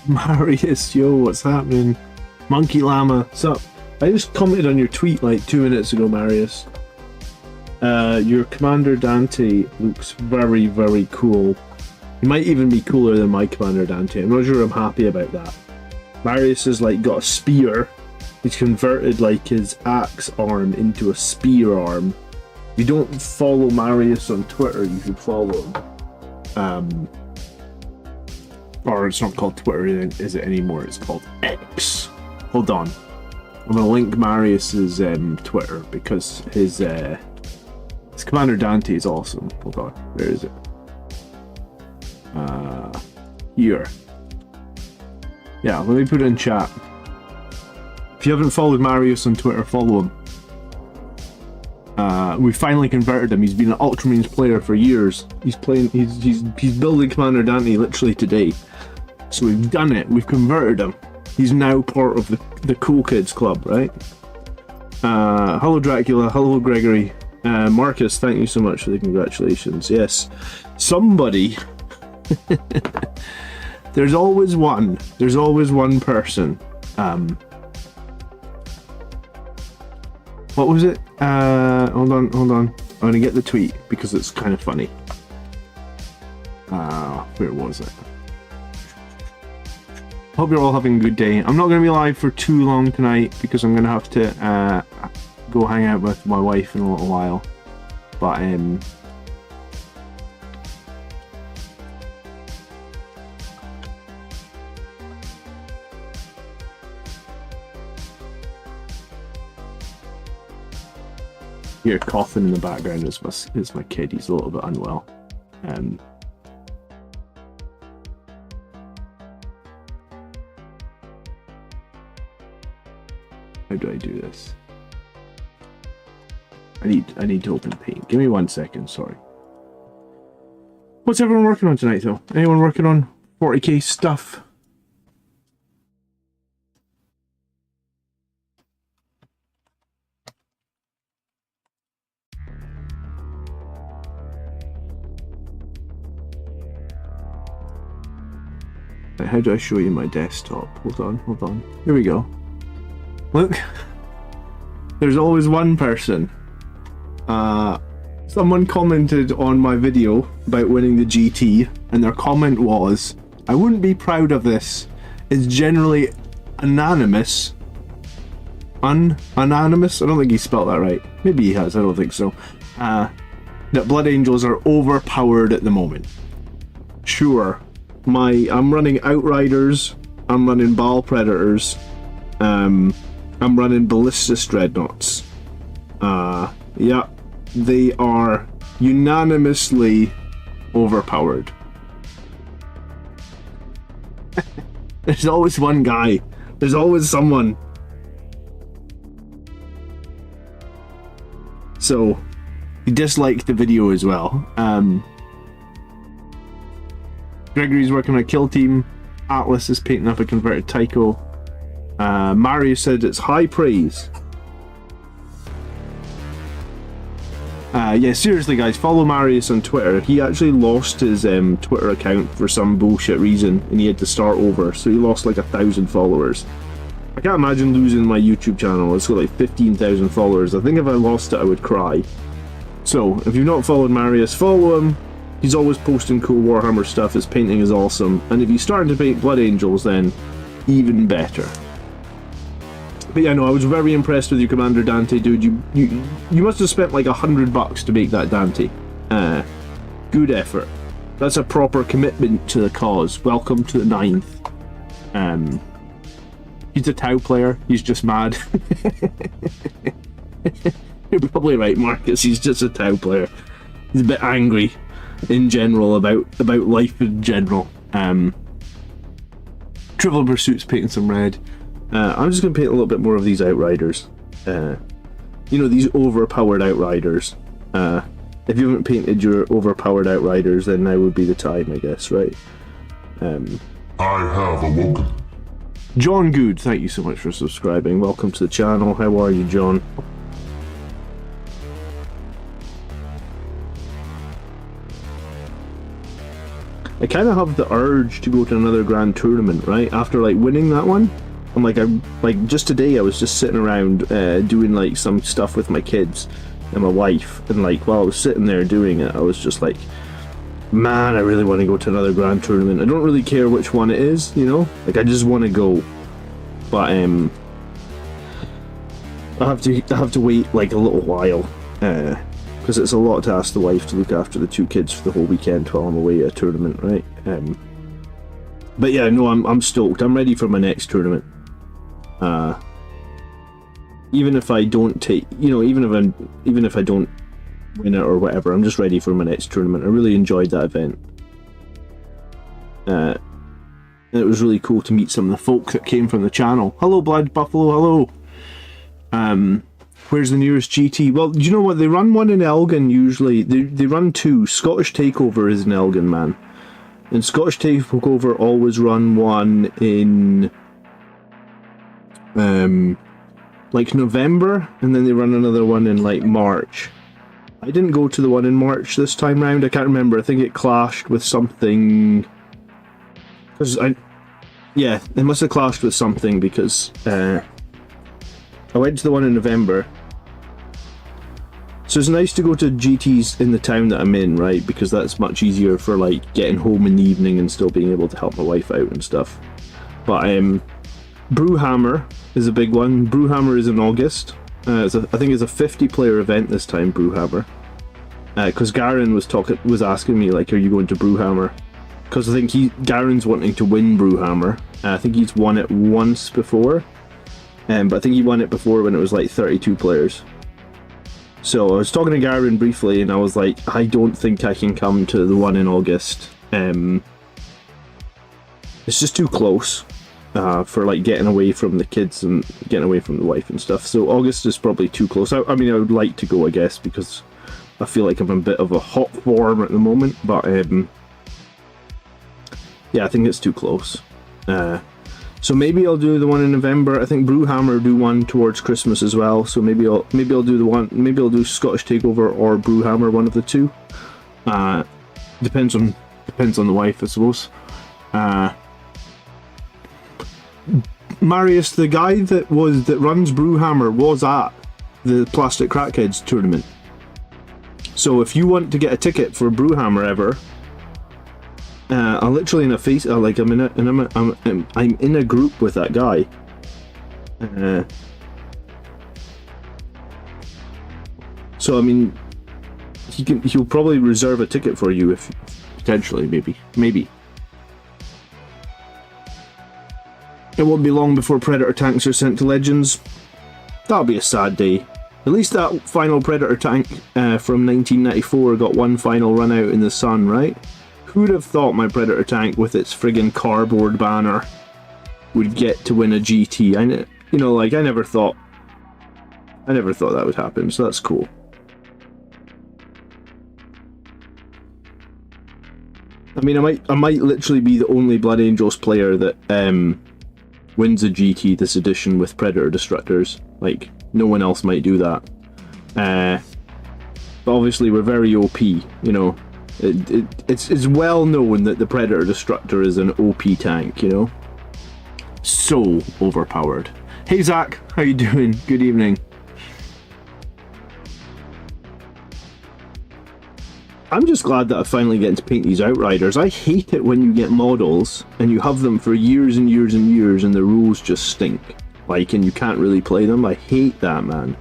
Marius, yo, what's happening? Monkey Llama, what's up? I just commented on your tweet like 2 minutes ago, Marius. Your Commander Dante looks very, very cool. He might even be cooler than my Commander Dante. I'm not sure I'm happy about that. Marius has like got a spear. He's converted like his axe arm into a spear arm. If you don't follow Marius on Twitter, you should follow him. Or it's not called Twitter, is it anymore? It's called X. Hold on. I'm gonna link Marius's Twitter because his Commander Dante is awesome. Hold on, where is it? Here. Yeah, let me put it in chat. If you haven't followed Marius on Twitter, follow him. We finally converted him. He's been an Ultramarines player for years. He's building Commander Dante literally today. So we've done it. We've converted him. He's now part of the Cool Kids Club, right? Hello Dracula. Hello Gregory. Marcus, thank you so much for the congratulations. Yes, somebody. There's always one. There's always one person. What was it? Hold on. I'm gonna get the tweet because it's kind of funny. Where was it? Hope you're all having a good day. I'm not gonna be live for too long tonight because I'm gonna have to go hang out with my wife in a little while. But Here, coughing in the background is my kid. He's a little bit unwell. How do I do this? I need to open Paint. Give me 1 second. Sorry. What's everyone working on tonight, though? Anyone working on 40k stuff? How do I show you my desktop? Hold on. Here we go. Look. There's always one person. Someone commented on my video about winning the GT, and their comment was, I wouldn't be proud of this. It's generally anonymous. Anonymous? I don't think he spelled that right. Maybe he has, I don't think so. That Blood Angels are overpowered at the moment. Sure. I'm running Outriders, I'm running Baal Predators, I'm running Ballistus Dreadnoughts. Yeah, they are unanimously overpowered. There's always one guy. There's always someone. So, he disliked the video as well. Gregory's working on a kill team. Atlas is painting up a converted Tycho. Mario said it's high praise. Yeah, seriously guys, follow Marius on Twitter. He actually lost his Twitter account for some bullshit reason and he had to start over, so he lost like 1,000 followers. I can't imagine losing my YouTube channel. It's got like 15,000 followers. I think if I lost it I would cry. So, if you've not followed Marius, follow him. He's always posting cool Warhammer stuff, his painting is awesome, and if he's starting to paint Blood Angels then even better. But yeah, no, I was very impressed with your Commander Dante, dude. You must have spent like $100 to make that Dante. Good effort. That's a proper commitment to the cause. Welcome to the 9th. He's a Tau player, he's just mad. You're probably right, Marcus, he's just a Tau player. He's a bit angry in general about life in general. Trivial Pursuit's painting some red. I'm just going to paint a little bit more of these Outriders. You know, these overpowered Outriders. If you haven't painted your overpowered Outriders, then now would be the time, I guess, right? I have awoken. John Good, thank you so much for subscribing. Welcome to the channel. How are you, John? I kind of have the urge to go to another grand tournament, right? After like winning that one, I'm like just today I was just sitting around doing like some stuff with my kids and my wife, and like while I was sitting there doing it, I was just like, man, I really want to go to another grand tournament. I don't really care which one it is, you know, like I just want to go, but I have to wait like a little while, because it's a lot to ask the wife to look after the two kids for the whole weekend while I'm away at a tournament, right? But yeah, no, I'm stoked. I'm ready for my next tournament. Even if I don't take, you know, even if I don't win it or whatever, I'm just ready for my next tournament. I really enjoyed that event. And it was really cool to meet some of the folk that came from the channel. Hello, Blood Buffalo. Hello. Where's the nearest GT? Well, do you know what? They run one in Elgin usually. They run two. Scottish Takeover is in Elgin, man. And Scottish Takeover always run one in like November, and then they run another one in like March. I didn't go to the one in March this time round. I can't remember. I think it clashed with something. Yeah, it must have clashed with something because I went to the one in November. So it's nice to go to GTs in the town that I'm in, right? Because that's much easier for like getting home in the evening and still being able to help my wife out and stuff. But Brewhammer is a big one. Brewhammer is in August. I think it's a 50-player event this time, Brewhammer. Because Garen was asking me like, are you going to Brewhammer? Because I think Garen's wanting to win Brewhammer. I think he's won it once before. But I think he won it before when it was like 32 players. So I was talking to Garen briefly, and I was like, I don't think I can come to the one in August. It's just too close for like getting away from the kids and getting away from the wife and stuff. So August is probably too close. I mean, I would like to go, I guess, because I feel like I'm in a bit of a hot form at the moment. But yeah, I think it's too close. So maybe I'll do the one in November. I think Brewhammer do one towards Christmas as well. So maybe I'll do the one. Maybe I'll do Scottish Takeover or Brewhammer, one of the two. Depends on the wife, I suppose. Marius, the guy that runs Brewhammer was at the Plastic Crackheads tournament. So if you want to get a ticket for Brewhammer ever, I'm literally in a I'm in a group with that guy. So I mean, he'll probably reserve a ticket for you if potentially, maybe. It won't be long before Predator tanks are sent to Legends. That'll be a sad day. At least that final Predator tank from 1994 got one final run out in the sun, right? Who'd have thought my Predator tank with its friggin' cardboard banner would get to win a GT? I never thought that would happen, so that's cool. I mean, I might literally be the only Blood Angels player that wins a GT this edition with Predator Destructors. Like, no one else might do that. But obviously we're very OP, you know. It's well known that the Predator Destructor is an OP tank, you know. So overpowered. Hey Zach, how you doing? Good evening. I'm just glad that I finally get to paint these Outriders. I hate it when you get models and you have them for years and years and years and the rules just stink. Like, and you can't really play them. I hate that, man.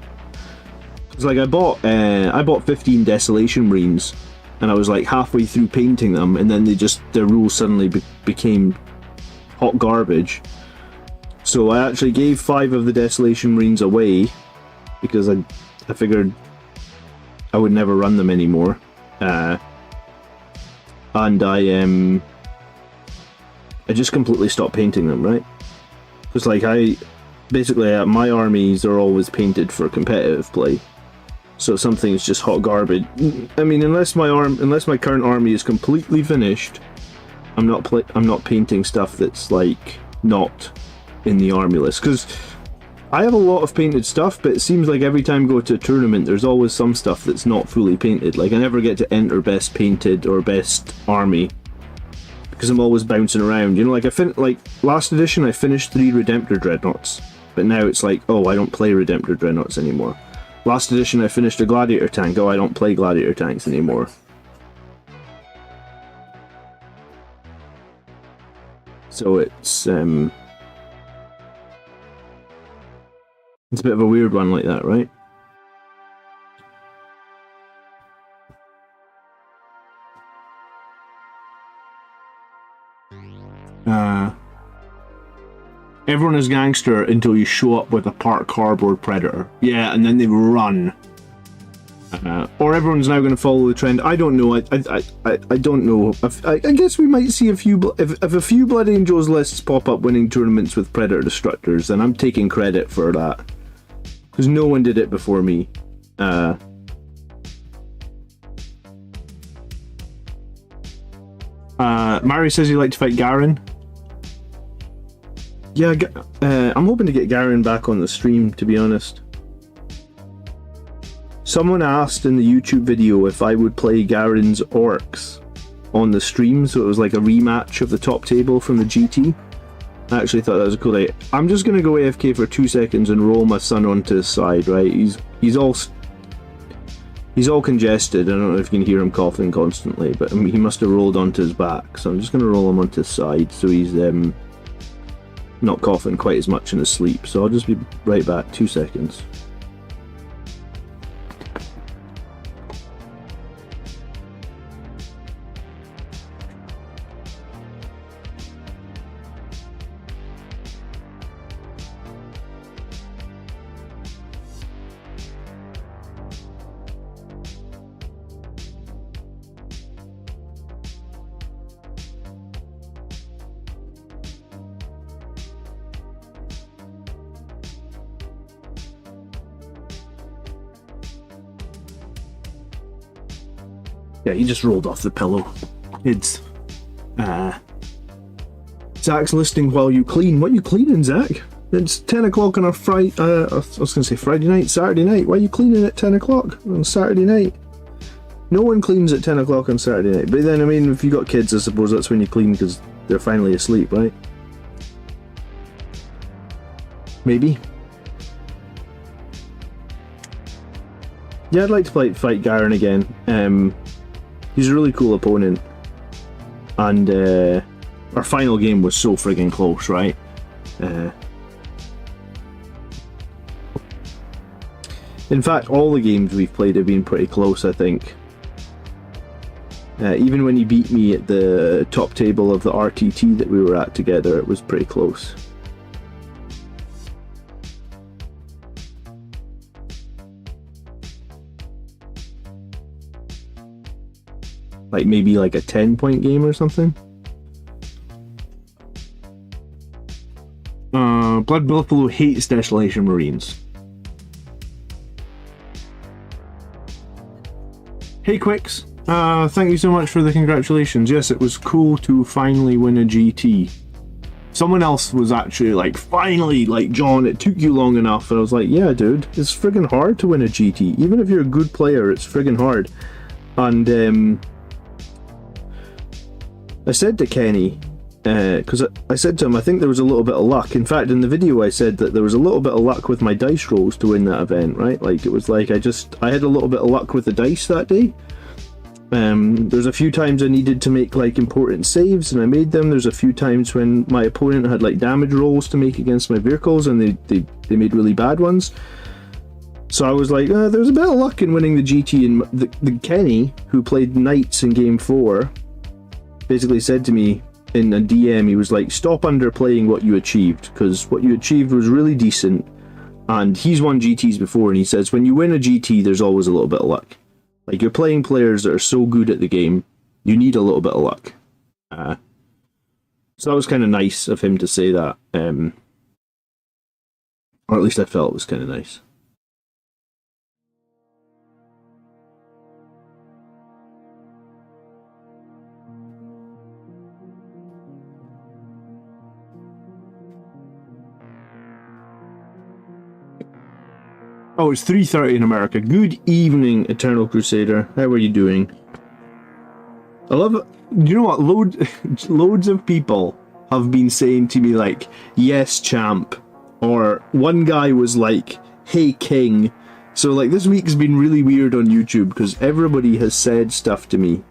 It's like I bought 15 Desolation Marines, and I was like halfway through painting them, and then their rules suddenly became hot garbage. So I actually gave 5 of the Desolation Marines away because I figured I would never run them anymore. And I just completely stopped painting them, right? Because like my armies are always painted for competitive play. So something's just hot garbage. I mean, unless my current army is completely finished, I'm not painting stuff that's like not in the army list. Because I have a lot of painted stuff, but it seems like every time I go to a tournament, there's always some stuff that's not fully painted. Like I never get to enter best painted or best army. because I'm always bouncing around. You know, like last edition I finished 3 Redemptor Dreadnoughts, but now it's like, oh, I don't play Redemptor Dreadnoughts anymore. Last edition I finished a Gladiator tank, oh, I don't play Gladiator tanks anymore. So it's a bit of a weird one like that, right? Everyone is gangster until you show up with a part cardboard predator. Yeah, and then they run. Or everyone's now going to follow the trend. I don't know. I don't know. I guess we might see a few. If a few Blood Angels lists pop up winning tournaments with Predator Destructors, then I'm taking credit for that. Because no one did it before me. Mari says he'd like to fight Garen. Yeah, I'm hoping to get Garen back on the stream, to be honest. Someone asked in the YouTube video if I would play Garen's Orcs on the stream, so it was like a rematch of the top table from the GT. I actually thought that was a cool idea. I'm just going to go AFK for 2 seconds and roll my son onto his side, right? He's all congested. I don't know if you can hear him coughing constantly, but he must have rolled onto his back, so I'm just going to roll him onto his side so he's not coughing quite as much in his sleep. So I'll just be right back, 2 seconds. Yeah, he just rolled off the pillow. It's Zach's listening while you clean. What are you cleaning, Zach? It's 10 o'clock on a Friday. I was going to say Friday night, Saturday night. Why are you cleaning at 10 o'clock on Saturday night? No one cleans at 10 o'clock on Saturday night. But then, I mean, if you got kids, I suppose that's when you clean because they're finally asleep, right? Maybe. Yeah, I'd like to fight Garen again. He's a really cool opponent, and our final game was so friggin' close, right? In fact, all the games we've played have been pretty close, I think. Even when he beat me at the top table of the RTT that we were at together, it was pretty close. Like maybe like a 10-point game or something. Blood Buffalo hates Desolation Marines. Hey Quicks, thank you so much for the congratulations. Yes, it was cool to finally win a GT. Someone else was actually like, finally, like, John, it took you long enough. And I was like, yeah, dude, it's friggin' hard to win a GT. Even if you're a good player, it's friggin' hard. And I said to Kenny, because I said to him, I think there was a little bit of luck. In fact, in the video I said that there was a little bit of luck with my dice rolls to win that event, right? Like, it was like I had a little bit of luck with the dice that day. There's a few times I needed to make like important saves and I made them. There's a few times when my opponent had like damage rolls to make against my vehicles and they made really bad ones. So I was like, there's a bit of luck in winning the GT. And the Kenny, who played Knights in Game 4, basically said to me in a DM, he was like, stop underplaying what you achieved, because what you achieved was really decent, and he's won GTs before, and he says when you win a GT there's always a little bit of luck. Like, you're playing players that are so good at the game, you need a little bit of luck. So that was kind of nice of him to say that, or at least I felt it was kind of nice. Oh, it's 3:30 in America. Good evening, Eternal Crusader. How are you doing? I love it. You know what? Loads of people have been saying to me like, "Yes, champ," or one guy was like, "Hey, king." So like this week's been really weird on YouTube because everybody has said stuff to me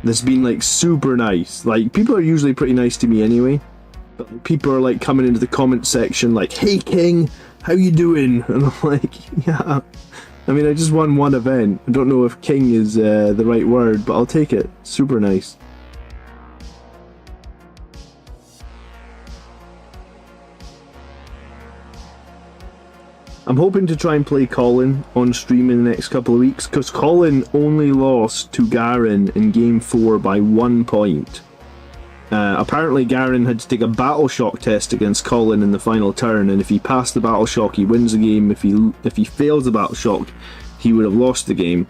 that's been like super nice. Like people are usually pretty nice to me anyway, but people are like coming into the comment section like, "Hey, king, how you doing?" And I'm like, "Yeah." I mean, I just won one event. I don't know if king is the right word, but I'll take it. Super nice. I'm hoping to try and play Colin on stream in the next couple of weeks, because Colin only lost to Garen in Game 4 by 1 point. Apparently Garen had to take a battle shock test against Colin in the final turn, and if he passed the battle shock he wins the game. If he fails the battle shock he would have lost the game.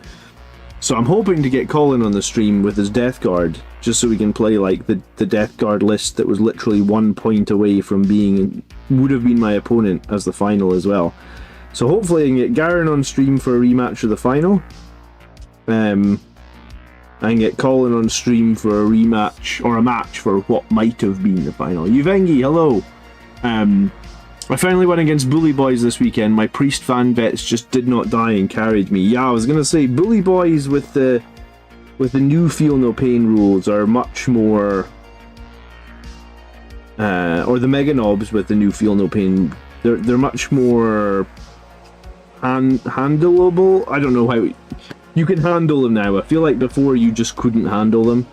So I'm hoping to get Colin on the stream with his Death Guard, just so we can play like the Death Guard list that was literally 1 point away from would have been my opponent as the final as well. So hopefully I can get Garen on stream for a rematch of the final. I can get Colin on stream for a rematch, or a match for what might have been the final. Yuvengi, hello! I finally won against Bully Boys this weekend. My Priest fan vets just did not die and carried me. Yeah, I was gonna say, Bully Boys with the new Feel No Pain rules are much more... or the Mega Knobs with the new Feel No Pain, they're much more handleable. I don't know how... You can handle them now. I feel like before you just couldn't handle them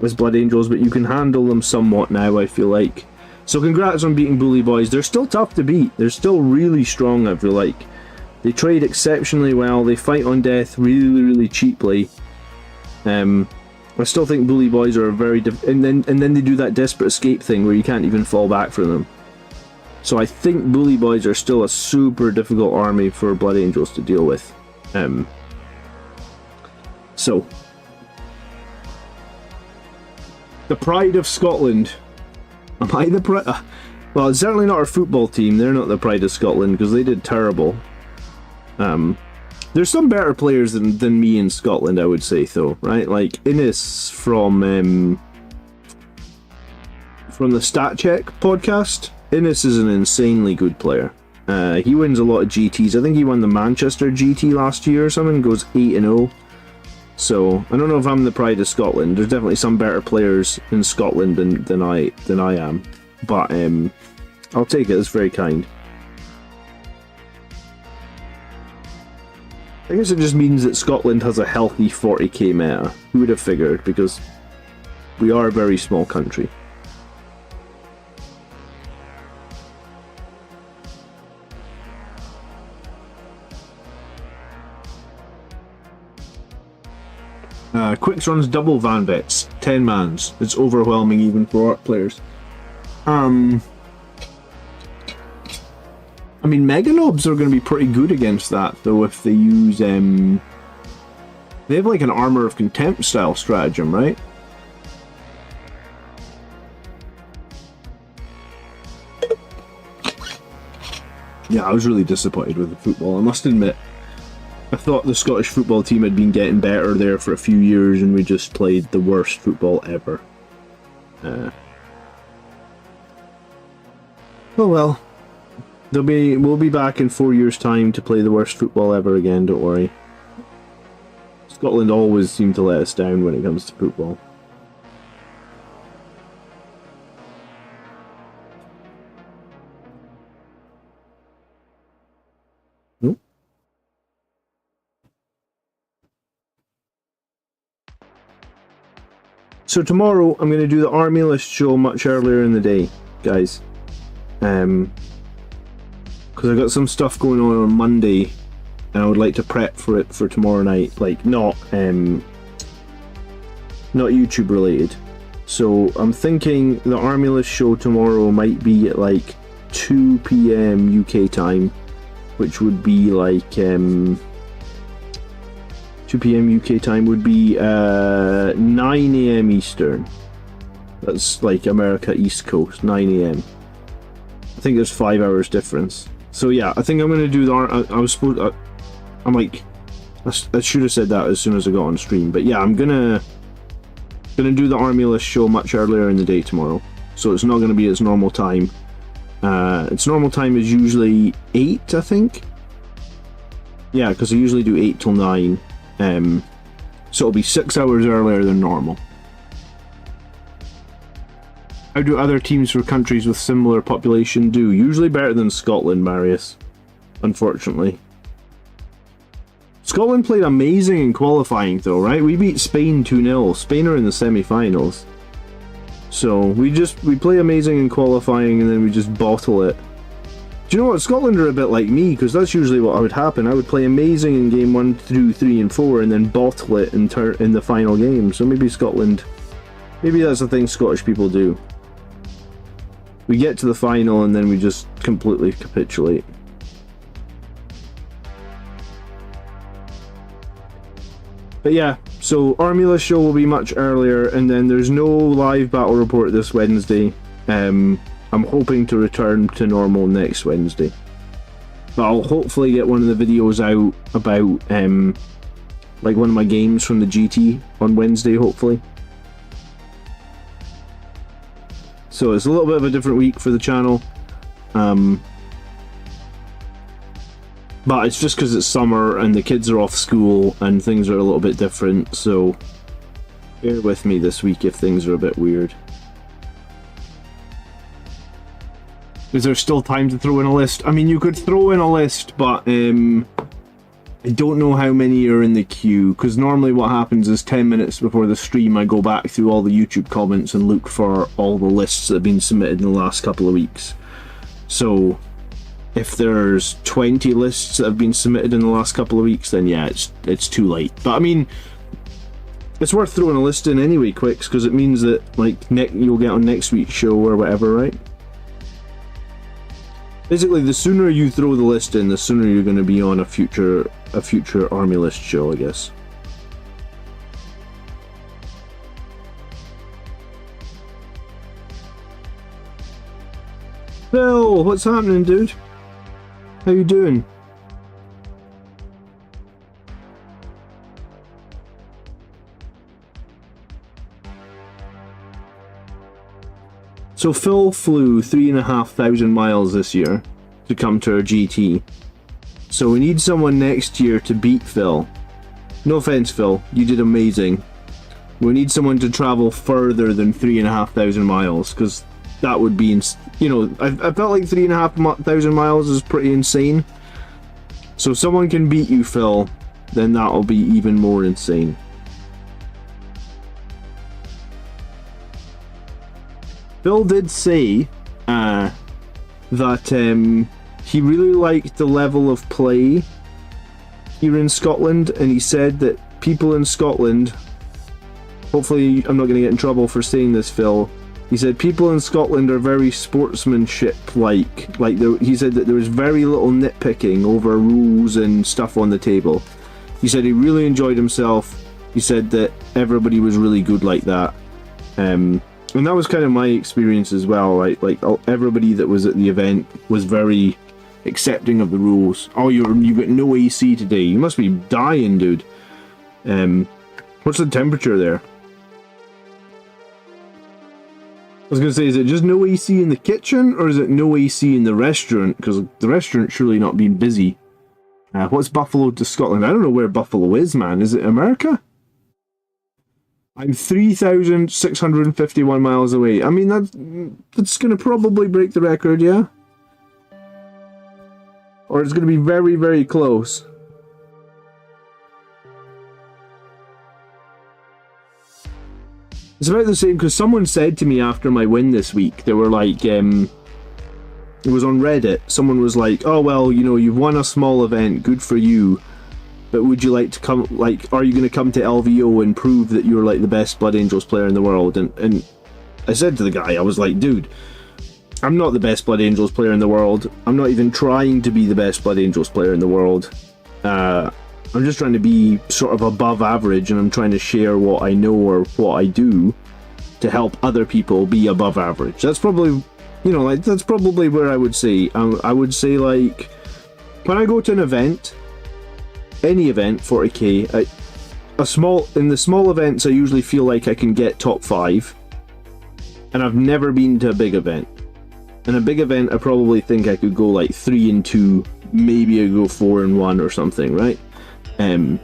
as Blood Angels, but you can handle them somewhat now, I feel like. So congrats on beating Bully Boys. They're still tough to beat. They're still really strong, I feel like. They trade exceptionally well. They fight on death really, really cheaply. I still think Bully Boys are a very... and then they do that desperate escape thing where you can't even fall back from them. So I think Bully Boys are still a super difficult army for Blood Angels to deal with. So the pride of Scotland. Am I the pride? Well, it's certainly not our football team. They're not the pride of Scotland because they did terrible. There's some better players than me in Scotland, I would say, though, right? Like Innes from the Stat Check podcast. Innes is an insanely good player. He wins a lot of GTs. I think he won the Manchester GT last year or something, goes 8-0. So, I don't know if I'm the pride of Scotland. There's definitely some better players in Scotland than I am. But, I'll take it. It's very kind. I guess it just means that Scotland has a healthy 40k meta. Who would have figured? Because we are a very small country. Quicks runs double Van Vets, 10 mans. It's overwhelming even for art players. I mean, Mega Knobs are going to be pretty good against that, though, if they use... they have like an Armor of Contempt style stratagem, right? Yeah, I was really disappointed with the football, I must admit. I thought the Scottish football team had been getting better there for a few years, and we just played the worst football ever. Oh well. We'll be back in 4 years' time to play the worst football ever again, don't worry. Scotland always seem to let us down when it comes to football. Nope. So tomorrow I'm going to do the army list show much earlier in the day, guys. Because I've got some stuff going on Monday, and I would like to prep for it for tomorrow night. Like not YouTube related. So I'm thinking the army list show tomorrow might be at like 2 PM UK time, which would be like 2 PM UK time would be 9 AM Eastern. That's like America East Coast, 9 AM. I think there's 5 hours difference. So yeah, I think I'm gonna do the. I'm like I should have said that as soon as I got on stream. But yeah, I'm gonna do the Army List show much earlier in the day tomorrow. So it's not gonna be its normal time. Its normal time is usually 8, I think. Yeah, because I usually do 8 till 9. So it'll be 6 hours earlier than normal. How do other teams for countries with similar population do? Usually better than Scotland, Marius. Unfortunately. Scotland played amazing in qualifying though, right? We beat Spain 2-0. Spain are in the semi-finals. So we play amazing in qualifying and then we just bottle it. Do you know what? Scotland are a bit like me, because that's usually what would happen. I would play amazing in game 1, 2, 3 and 4 and then bottle it in the final game. So maybe Scotland... Maybe that's a thing Scottish people do. We get to the final and then we just completely capitulate. But yeah, so Army List show will be much earlier, and then there's no live battle report this Wednesday. I'm hoping to return to normal next Wednesday. But I'll hopefully get one of the videos out about like one of my games from the GT on Wednesday, hopefully. So it's a little bit of a different week for the channel. But it's just because it's summer and the kids are off school and things are a little bit different, so bear with me this week if things are a bit weird. Is there still time to throw in a list? I mean, you could throw in a list, but I don't know how many are in the queue, because normally what happens is 10 minutes before the stream I go back through all the YouTube comments and look for all the lists that have been submitted in the last couple of weeks. So if there's 20 lists that have been submitted in the last couple of weeks, then yeah, it's too late. But I mean, it's worth throwing a list in anyway, Quicks, because it means that like you'll get on next week's show or whatever, right? Basically, the sooner you throw the list in, the sooner you're going to be on a future Army List show, I guess. Phil, what's happening, dude? How you doing? So Phil flew 3,500 miles this year to come to our GT. So we need someone next year to beat Phil. No offense, Phil, you did amazing. We need someone to travel further than 3,500 miles, because that would be, you know, I felt like 3,500 miles is pretty insane. So if someone can beat you, Phil, then that'll be even more insane. Phil did say that he really liked the level of play here in Scotland, and he said that people in Scotland, hopefully I'm not going to get in trouble for saying this, Phil, he said people in Scotland are very sportsmanship-like. He said that there was very little nitpicking over rules and stuff on the table. He said he really enjoyed himself. He said that everybody was really good like that. And that was kind of my experience as well, right? Like everybody that was at the event was very accepting of the rules. Oh, you've got no AC today. You must be dying, dude. What's the temperature there? I was going to say, is it just no AC in the kitchen, or is it no AC in the restaurant? Because the restaurant surely not being busy. What's Buffalo to Scotland? I don't know where Buffalo is, man. Is it America? I'm 3,651 miles away. I mean, that's going to probably break the record, yeah? Or it's going to be very, very close. It's about the same, because someone said to me after my win this week, they were like, it was on Reddit, someone was like, oh well, you know, you've won a small event, good for you, but would you like to come, like, are you going to come to LVO and prove that you're like the best Blood Angels player in the world? And I said to the guy, I was like, dude, I'm not the best Blood Angels player in the world, I'm not even trying to be the best Blood Angels player in the world, I'm just trying to be sort of above average, and I'm trying to share what I know or what I do to help other people be above average. That's probably, you know, like, that's probably where I would say. I would say, like, when I go to an event, any event, 40k. In the small events, I usually feel like I can get top 5, and I've never been to a big event. In a big event, I probably think I could go like 3-2, maybe I go 4-1 or something, right? But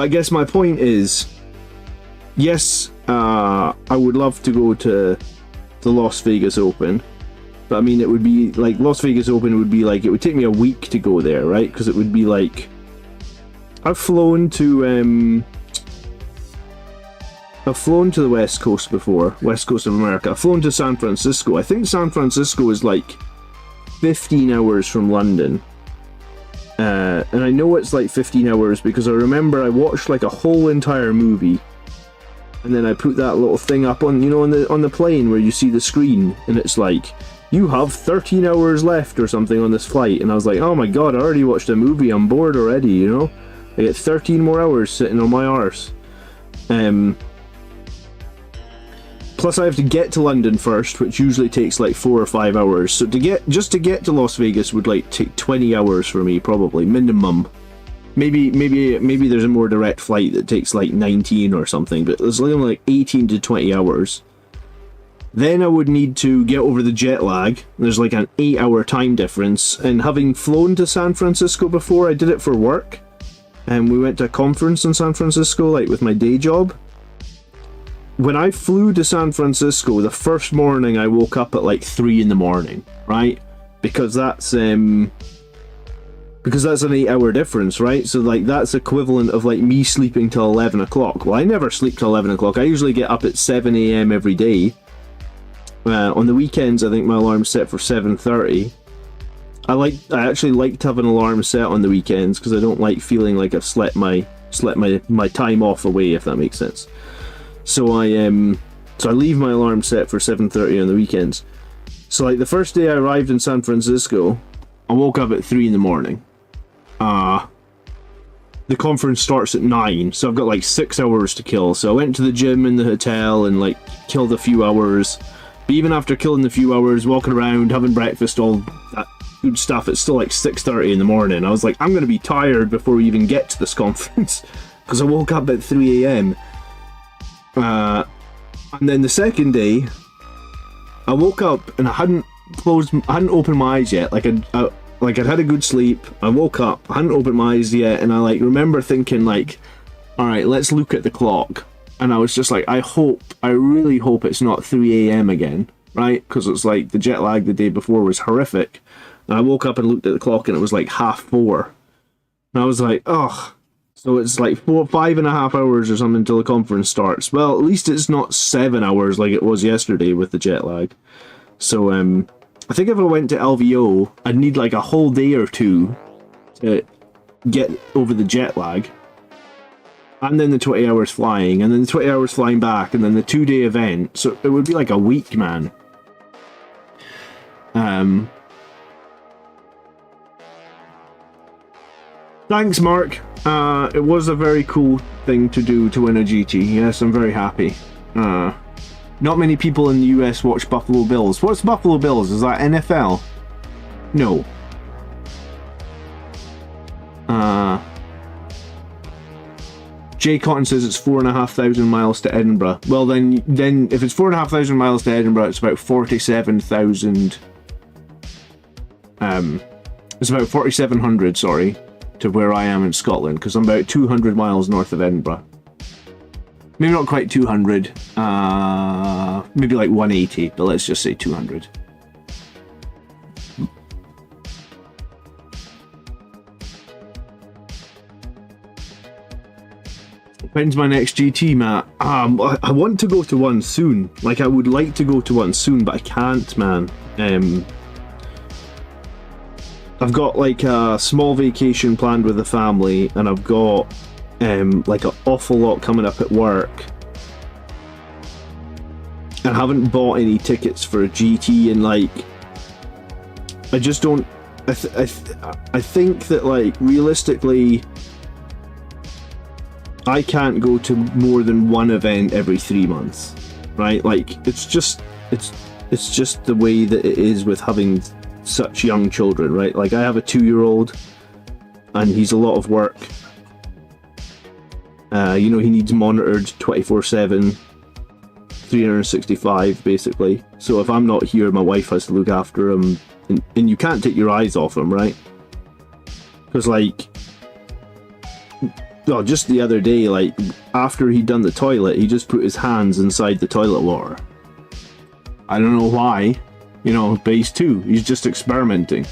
I guess my point is, yes, I would love to go to the Las Vegas Open, but I mean, it would be like Las Vegas Open would be like, it would take me a week to go there, right? Because it would be like, I've flown to the West Coast before, West Coast of America. I've flown to San Francisco. I think San Francisco is like 15 hours from London. And I know it's like 15 hours because I remember I watched like a whole entire movie, and then I put that little thing up on, you know, on the plane where you see the screen, and it's like, you have 13 hours left or something on this flight, and I was like, oh my god, I already watched a movie, I'm bored already, you know? I get 13 more hours sitting on my arse. Plus I have to get to London first, which usually takes like 4 or 5 hours. So just to get to Las Vegas would like take 20 hours for me, probably, minimum. Maybe there's a more direct flight that takes like 19 or something, but there's only like 18 to 20 hours. Then I would need to get over the jet lag. There's like an 8-hour time difference, and having flown to San Francisco before, I did it for work. And we went to a conference in San Francisco, like with my day job. When I flew to San Francisco, the first morning I woke up at like 3 in the morning, right? Because that's an 8-hour difference, right? So like that's equivalent of like me sleeping till 11 o'clock. Well, I never sleep till 11 o'clock. I usually get up at 7 a.m. every day. On the weekends, I think my alarm's set for 7:30. I actually like to have an alarm set on the weekends because I don't like feeling like I've slept my time off away, if that makes sense. So I leave my alarm set for 7:30 on the weekends. So like the first day I arrived in San Francisco, I woke up at 3 in the morning. The conference starts at 9, so I've got like 6 hours to kill. So I went to the gym in the hotel and like killed a few hours. But even after killing the few hours, walking around, having breakfast, all that good stuff, it's still like 6:30 in the morning. I was like, I'm going to be tired before we even get to this conference because I woke up at 3 a.m. And then the second day, I woke up and I hadn't opened my eyes yet. I'd had a good sleep. I woke up, I hadn't opened my eyes yet, and I like remember thinking like, all right, let's look at the clock. And I was just like, I really hope it's not 3 a.m. again, right? Because it's like the jet lag the day before was horrific. And I woke up and looked at the clock and it was like 4:30. And I was like, ugh. So it's like 5.5 hours or something until the conference starts. Well, at least it's not 7 hours like it was yesterday with the jet lag. So I think if I went to LVO, I'd need like a whole day or two to get over the jet lag. And then the 20 hours flying, and then the 20 hours flying back, and then the 2-day event. So it would be like a week, man. Thanks, Mark. It was a very cool thing to do to win a GT. Yes, I'm very happy. Not many people in the US watch Buffalo Bills. What's Buffalo Bills? Is that NFL? No. Jay Cotton says it's 4,500 miles to Edinburgh. Well, then if it's 4,500 miles to Edinburgh, it's about 47,000. It's about 4,700. Sorry, to where I am in Scotland, because I'm about 200 miles north of Edinburgh. Maybe not quite 200. Maybe like 180, but let's just say 200. When's my next GT, Matt? I want to go to one soon. Like, I would like to go to one soon, but I can't, man. I've got like a small vacation planned with the family, and I've got like an awful lot coming up at work. I haven't bought any tickets for a GT, and like, I just don't. I think that like realistically, I can't go to more than one event every 3 months, right? Like, it's just the way that it is with having such young children, right? Like, I have a 2-year-old, and he's a lot of work. He needs monitored 24/7, 365 basically. So if I'm not here, my wife has to look after him, and you can't take your eyes off him, right? Because just the other day, after he'd done the toilet, he just put his hands inside the toilet water. I don't know why, but he's 2. He's just experimenting.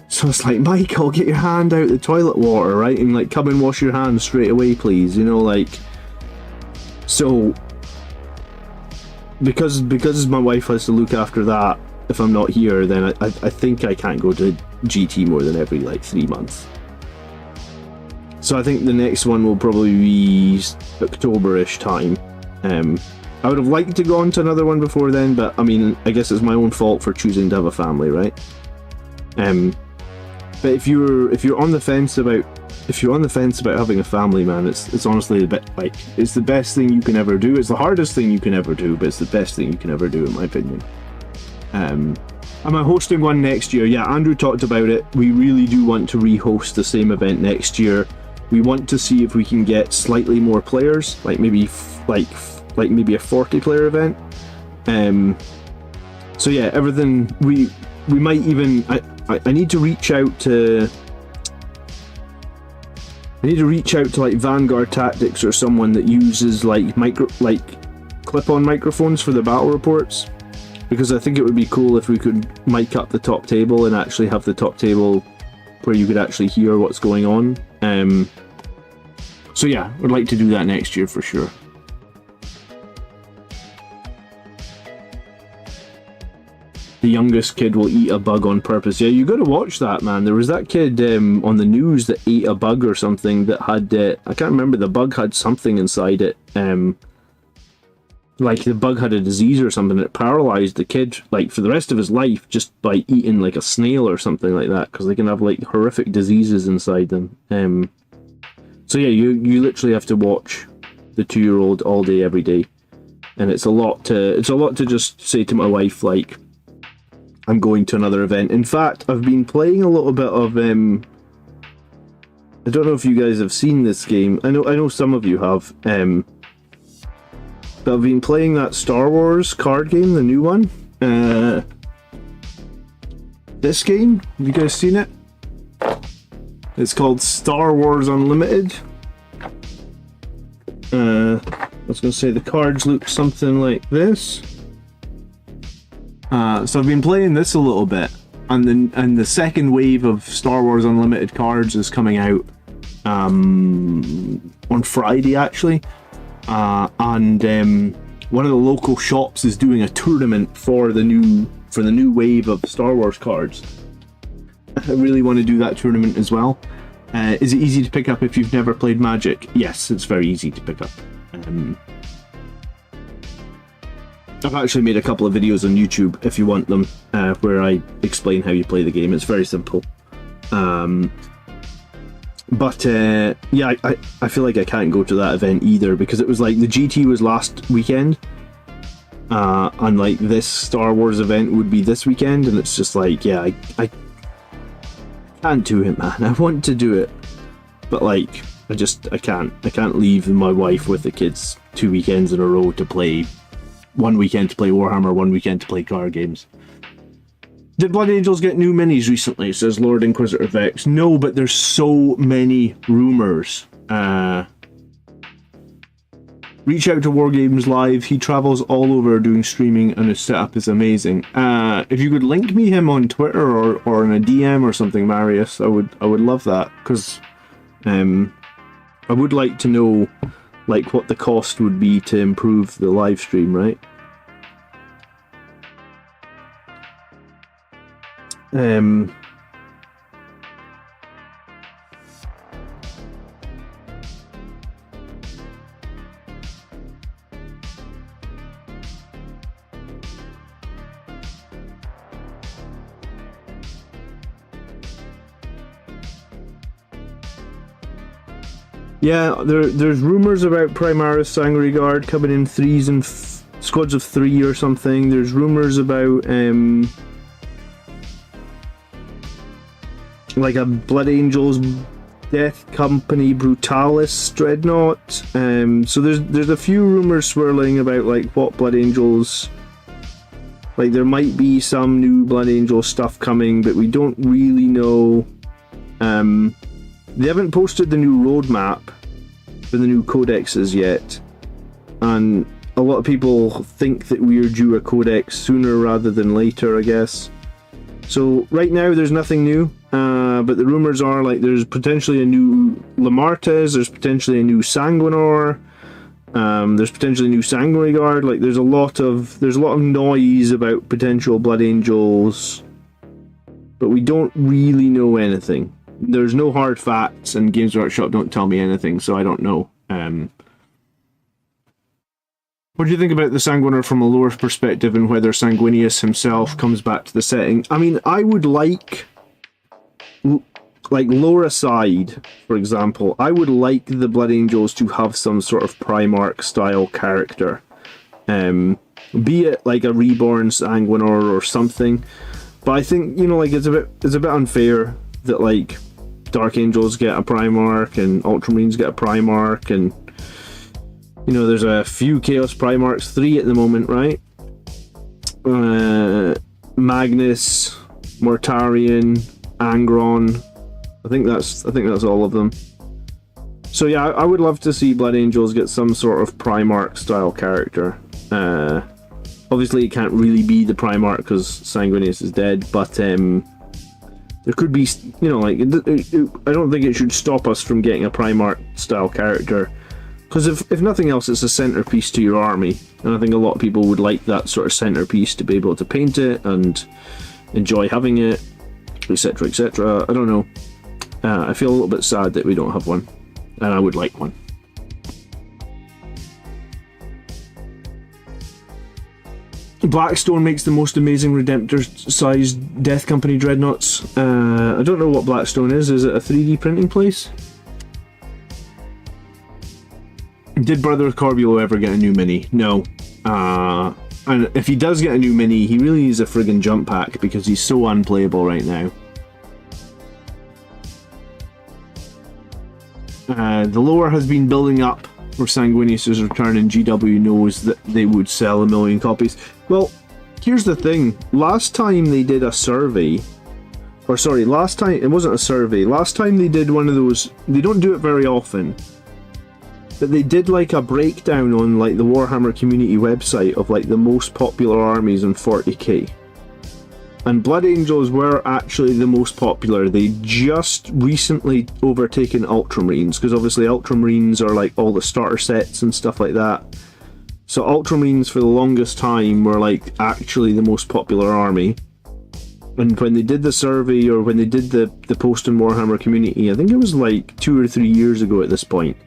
So it's like, Michael, get your hand out the toilet water, right? And come and wash your hands straight away, please. So because my wife has to look after that, if I'm not here, then I think I can't go to GT more than every 3 months. So I think the next one will probably be October-ish time. I would have liked to go on to another one before then, but I guess it's my own fault for choosing to have a family, right? But if you're on the fence about having a family, man, it's honestly it's the best thing you can ever do. It's the hardest thing you can ever do, but it's the best thing you can ever do, in my opinion. Am I hosting one next year? Yeah, Andrew talked about it. We really do want to re-host the same event next year. We want to see if we can get slightly more players, maybe a 40-player event. So yeah, everything we might even. I need to reach out to. Vanguard Tactics or someone that uses clip-on microphones for the battle reports, because I think it would be cool if we could mic up the top table and actually have the top table where you could actually hear what's going on. So yeah, I'd like to do that next year for sure. The youngest kid will eat a bug on purpose. Yeah, you gotta watch that, man. There was that kid on the news that ate a bug or something that had, I can't remember, the bug had something inside it. The bug had a disease or something that paralyzed the kid, for the rest of his life, just by eating a snail or something like that, because they can have horrific diseases inside them. So yeah, you literally have to watch the 2-year-old all day, every day. And it's a lot to just say to my wife, I'm going to another event. In fact, I've been playing a little bit of I don't know if you guys have seen this game. I know some of you have. But I've been playing that Star Wars card game, the new one. This game, have you guys seen it? It's called Star Wars Unlimited. I was going to say the cards look something like this. So I've been playing this a little bit, and the second wave of Star Wars Unlimited cards is coming out on Friday actually, and one of the local shops is doing a tournament for the new wave of Star Wars cards. I really want to do that tournament as well. Is it easy to pick up if you've never played Magic? Yes, it's very easy to pick up. I've actually made a couple of videos on YouTube if you want them, where I explain how you play the game. It's very simple. But yeah, I feel like I can't go to that event either, because it was the GT was last weekend, and this Star Wars event would be this weekend, and it's just yeah, I can't do it, man. I want to do it, but I can't leave my wife with the kids 2 weekends in a row to play. One weekend to play Warhammer, one weekend to play card games. Did Blood Angels get new minis recently, says Lord Inquisitor Vex? No, but there's so many rumours. Reach out to Wargames Live. He travels all over doing streaming, and his setup is amazing. If you could link me him on Twitter or in a DM or something, Marius, I would love that, because I would like to know what the cost would be to improve the live stream, right? Yeah, there's rumours about Primaris Sangre Guard coming in threes and squads of 3 or something. There's rumours about a Blood Angels Death Company Brutalis Dreadnought. So there's a few rumors swirling about like what Blood Angels. Like there might be some new Blood Angel stuff coming, but we don't really know. They haven't posted the new roadmap for the new codexes yet, and a lot of people think that we're due a codex sooner rather than later, I guess. So right now there's nothing new, but the rumors are like there's potentially a new Lamartes, there's potentially a new Sanguinor, there's potentially a new Sanguinary Guard. Like there's a lot of noise about potential Blood Angels, but we don't really know anything. There's no hard facts, and Games Workshop don't tell me anything, so I don't know. What do you think about the Sanguinor from a lore perspective, and whether Sanguinius himself comes back to the setting? I mean, I would like lore aside, for example, I would like the Blood Angels to have some sort of Primarch style character. Be it like a reborn Sanguinor or something. But I think, you know, like it's a bit unfair that like Dark Angels get a Primarch and Ultramarines get a Primarch, and you know, there's a few Chaos Primarchs, 3 at the moment, right? Magnus, Mortarion, Angron. I think that's all of them. So yeah, I would love to see Blood Angels get some sort of Primarch style character. Obviously, it can't really be the Primarch because Sanguinius is dead, but there could be, you know, like I don't think it should stop us from getting a Primarch style character. Because if nothing else, it's a centerpiece to your army, and I think a lot of people would like that sort of centerpiece to be able to paint it and enjoy having it, etc., etc. I don't know. I feel a little bit sad that we don't have one, and I would like one. Blackstone makes the most amazing Redemptor-sized Death Company Dreadnoughts. I don't know what Blackstone is. Is it a 3D printing place? Did Brother Corbulo ever get a new mini? No. And if he does get a new mini, he really needs a friggin' jump pack because he's so unplayable right now. The lore has been building up for Sanguinius' return, and GW knows that they would sell 1 million copies. Well, here's the thing. Last time they did a survey, or sorry, last time, it wasn't a survey, last time they did one of those, they don't do it very often, but they did like a breakdown on like the Warhammer community website of like the most popular armies in 40k. And Blood Angels were actually the most popular. They just recently overtaken Ultramarines, because obviously Ultramarines are like all the starter sets and stuff like that. So Ultramarines for the longest time were like actually the most popular army. And when they did the survey, or when they did the post in Warhammer community, I think it was like 2 or 3 years ago at this point.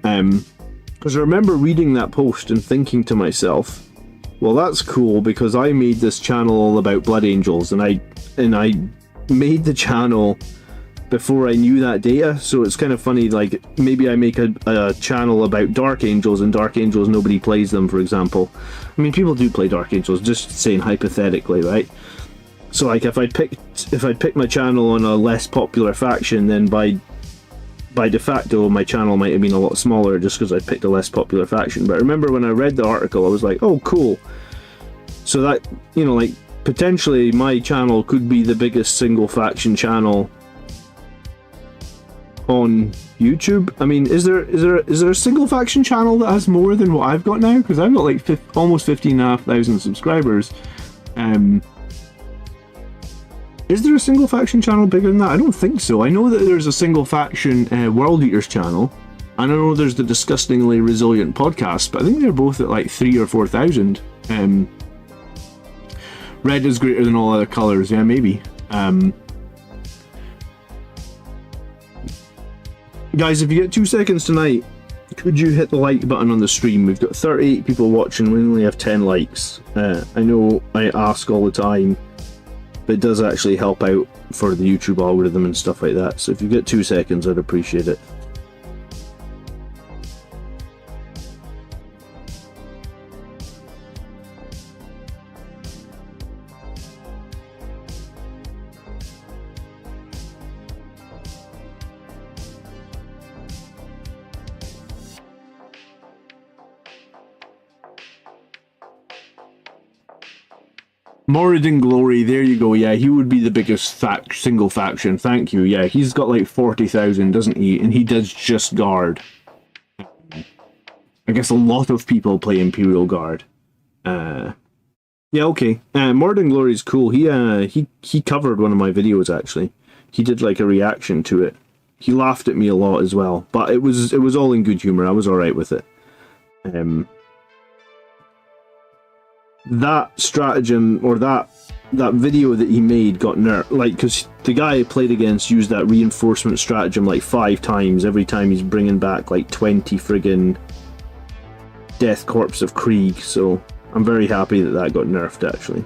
Because I remember reading that post and thinking to myself, well, that's cool, because I made this channel all about Blood Angels, and I made the channel before I knew that data, so it's kind of funny, like, maybe I make a channel about Dark Angels, and Dark Angels, nobody plays them, for example. I mean, people do play Dark Angels, just saying hypothetically, right? So, like, if I'd picked my channel on a less popular faction, then by de facto, my channel might have been a lot smaller just because I picked a less popular faction. But I remember when I read the article, I was like, oh, cool. So that, you know, like, potentially my channel could be the biggest single faction channel on YouTube. I mean, is there a single faction channel that has more than what I've got now? Because I've got like almost 15,500 subscribers. Is there a single faction channel bigger than that? I don't think so. I know that there's a single faction World Eaters channel, and I know there's the Disgustingly Resilient podcast, but I think they're both at like 3,000 or 4,000. Red is greater than all other colours, yeah, maybe. Guys, if you get 2 seconds tonight, could you hit the like button on the stream? We've got 38 people watching, we only have 10 likes. I know I ask all the time, but it does actually help out for the YouTube algorithm and stuff like that. So if you get 2 seconds, I'd appreciate it. Moradin Glory, there you go. Yeah, he would be the biggest single faction. Thank you. Yeah, he's got like 40,000, doesn't he? And he does just Guard. I guess a lot of people play Imperial Guard. Yeah, okay. Moradin Glory is cool. He covered one of my videos actually. He did like a reaction to it. He laughed at me a lot as well, but it was all in good humor. I was all right with it. That stratagem or that video that he made got nerfed, like, because the guy I played against used that reinforcement stratagem like 5 times. Every time he's bringing back like 20 friggin' Death Corps of Krieg. So I'm very happy that got nerfed actually.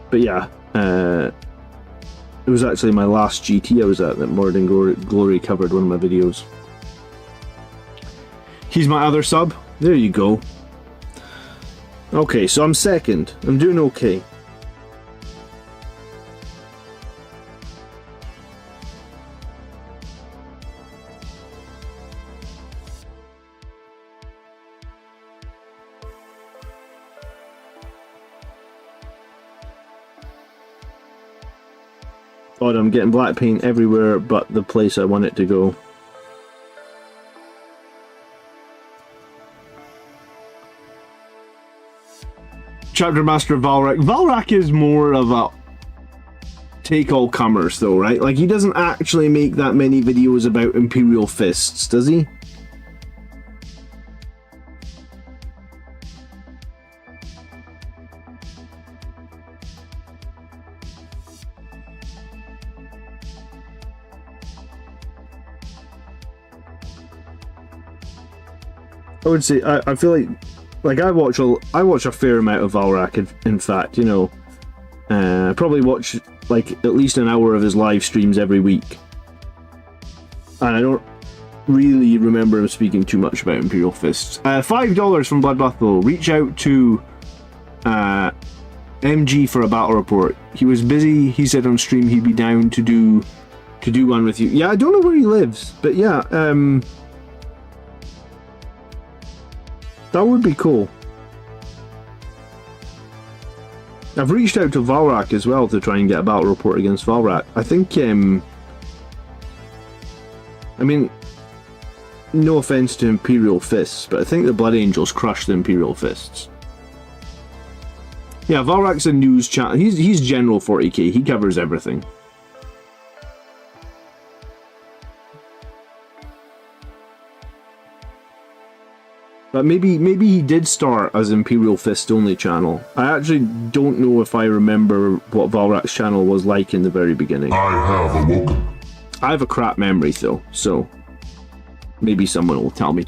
But yeah, it was actually my last GT I was at that Moradin Glory covered one of my videos. He's my other sub. There you go. Okay, so I'm second. I'm doing okay. God, I'm getting black paint everywhere but the place I want it to go. Chapter Master Valrak. Valrak is more of a take-all-comers though, right? Like, he doesn't actually make that many videos about Imperial Fists, does he? I would say I feel like I watch a fair amount of Valrak. In fact, you know, I probably watch like at least an hour of his live streams every week, and I don't really remember him speaking too much about Imperial Fists. $5 from Bloodbath though. Reach out to MG for a battle report. He was busy. He said on stream he'd be down to do one with you. Yeah, I don't know where he lives, but yeah, that would be cool. I've reached out to Valrak as well to try and get a battle report against Valrak. I think, I mean, no offense to Imperial Fists, but I think the Blood Angels crushed the Imperial Fists. Yeah, Valrak's a news channel. He's General 40k. He covers everything. But maybe he did start as Imperial Fist only channel. I actually don't know if I remember what Valrak's channel was like in the very beginning. I have awoken. I have a crap memory though, so maybe someone will tell me.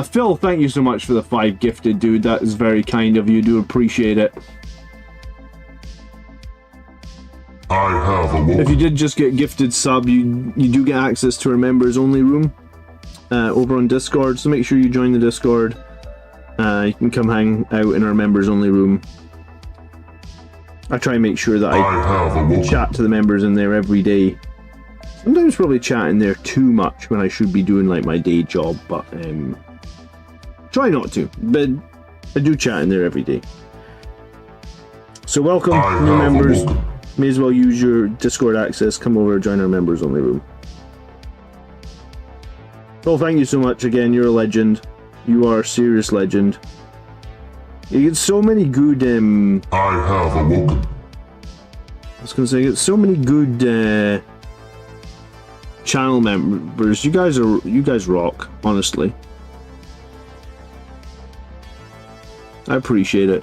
Phil, thank you so much for the 5 gifted, dude. That is very kind of you. Do appreciate it. I have awoken. If you did just get gifted sub, you do get access to our members only room. Over on Discord, so make sure you join the Discord. You can come hang out in our members only room. I try and make sure that I chat to the members in there every day. Sometimes probably chatting there too much when I should be doing like my day job, but try not to. But I do chat in there every day. So welcome, new members. May as well use your Discord access. Come over, join our members only room. Well, thank you so much again. You're a legend. You are a serious legend. You get so many good. I have awoken. I was gonna say, you get so many good channel members. You guys rock. Honestly, I appreciate it.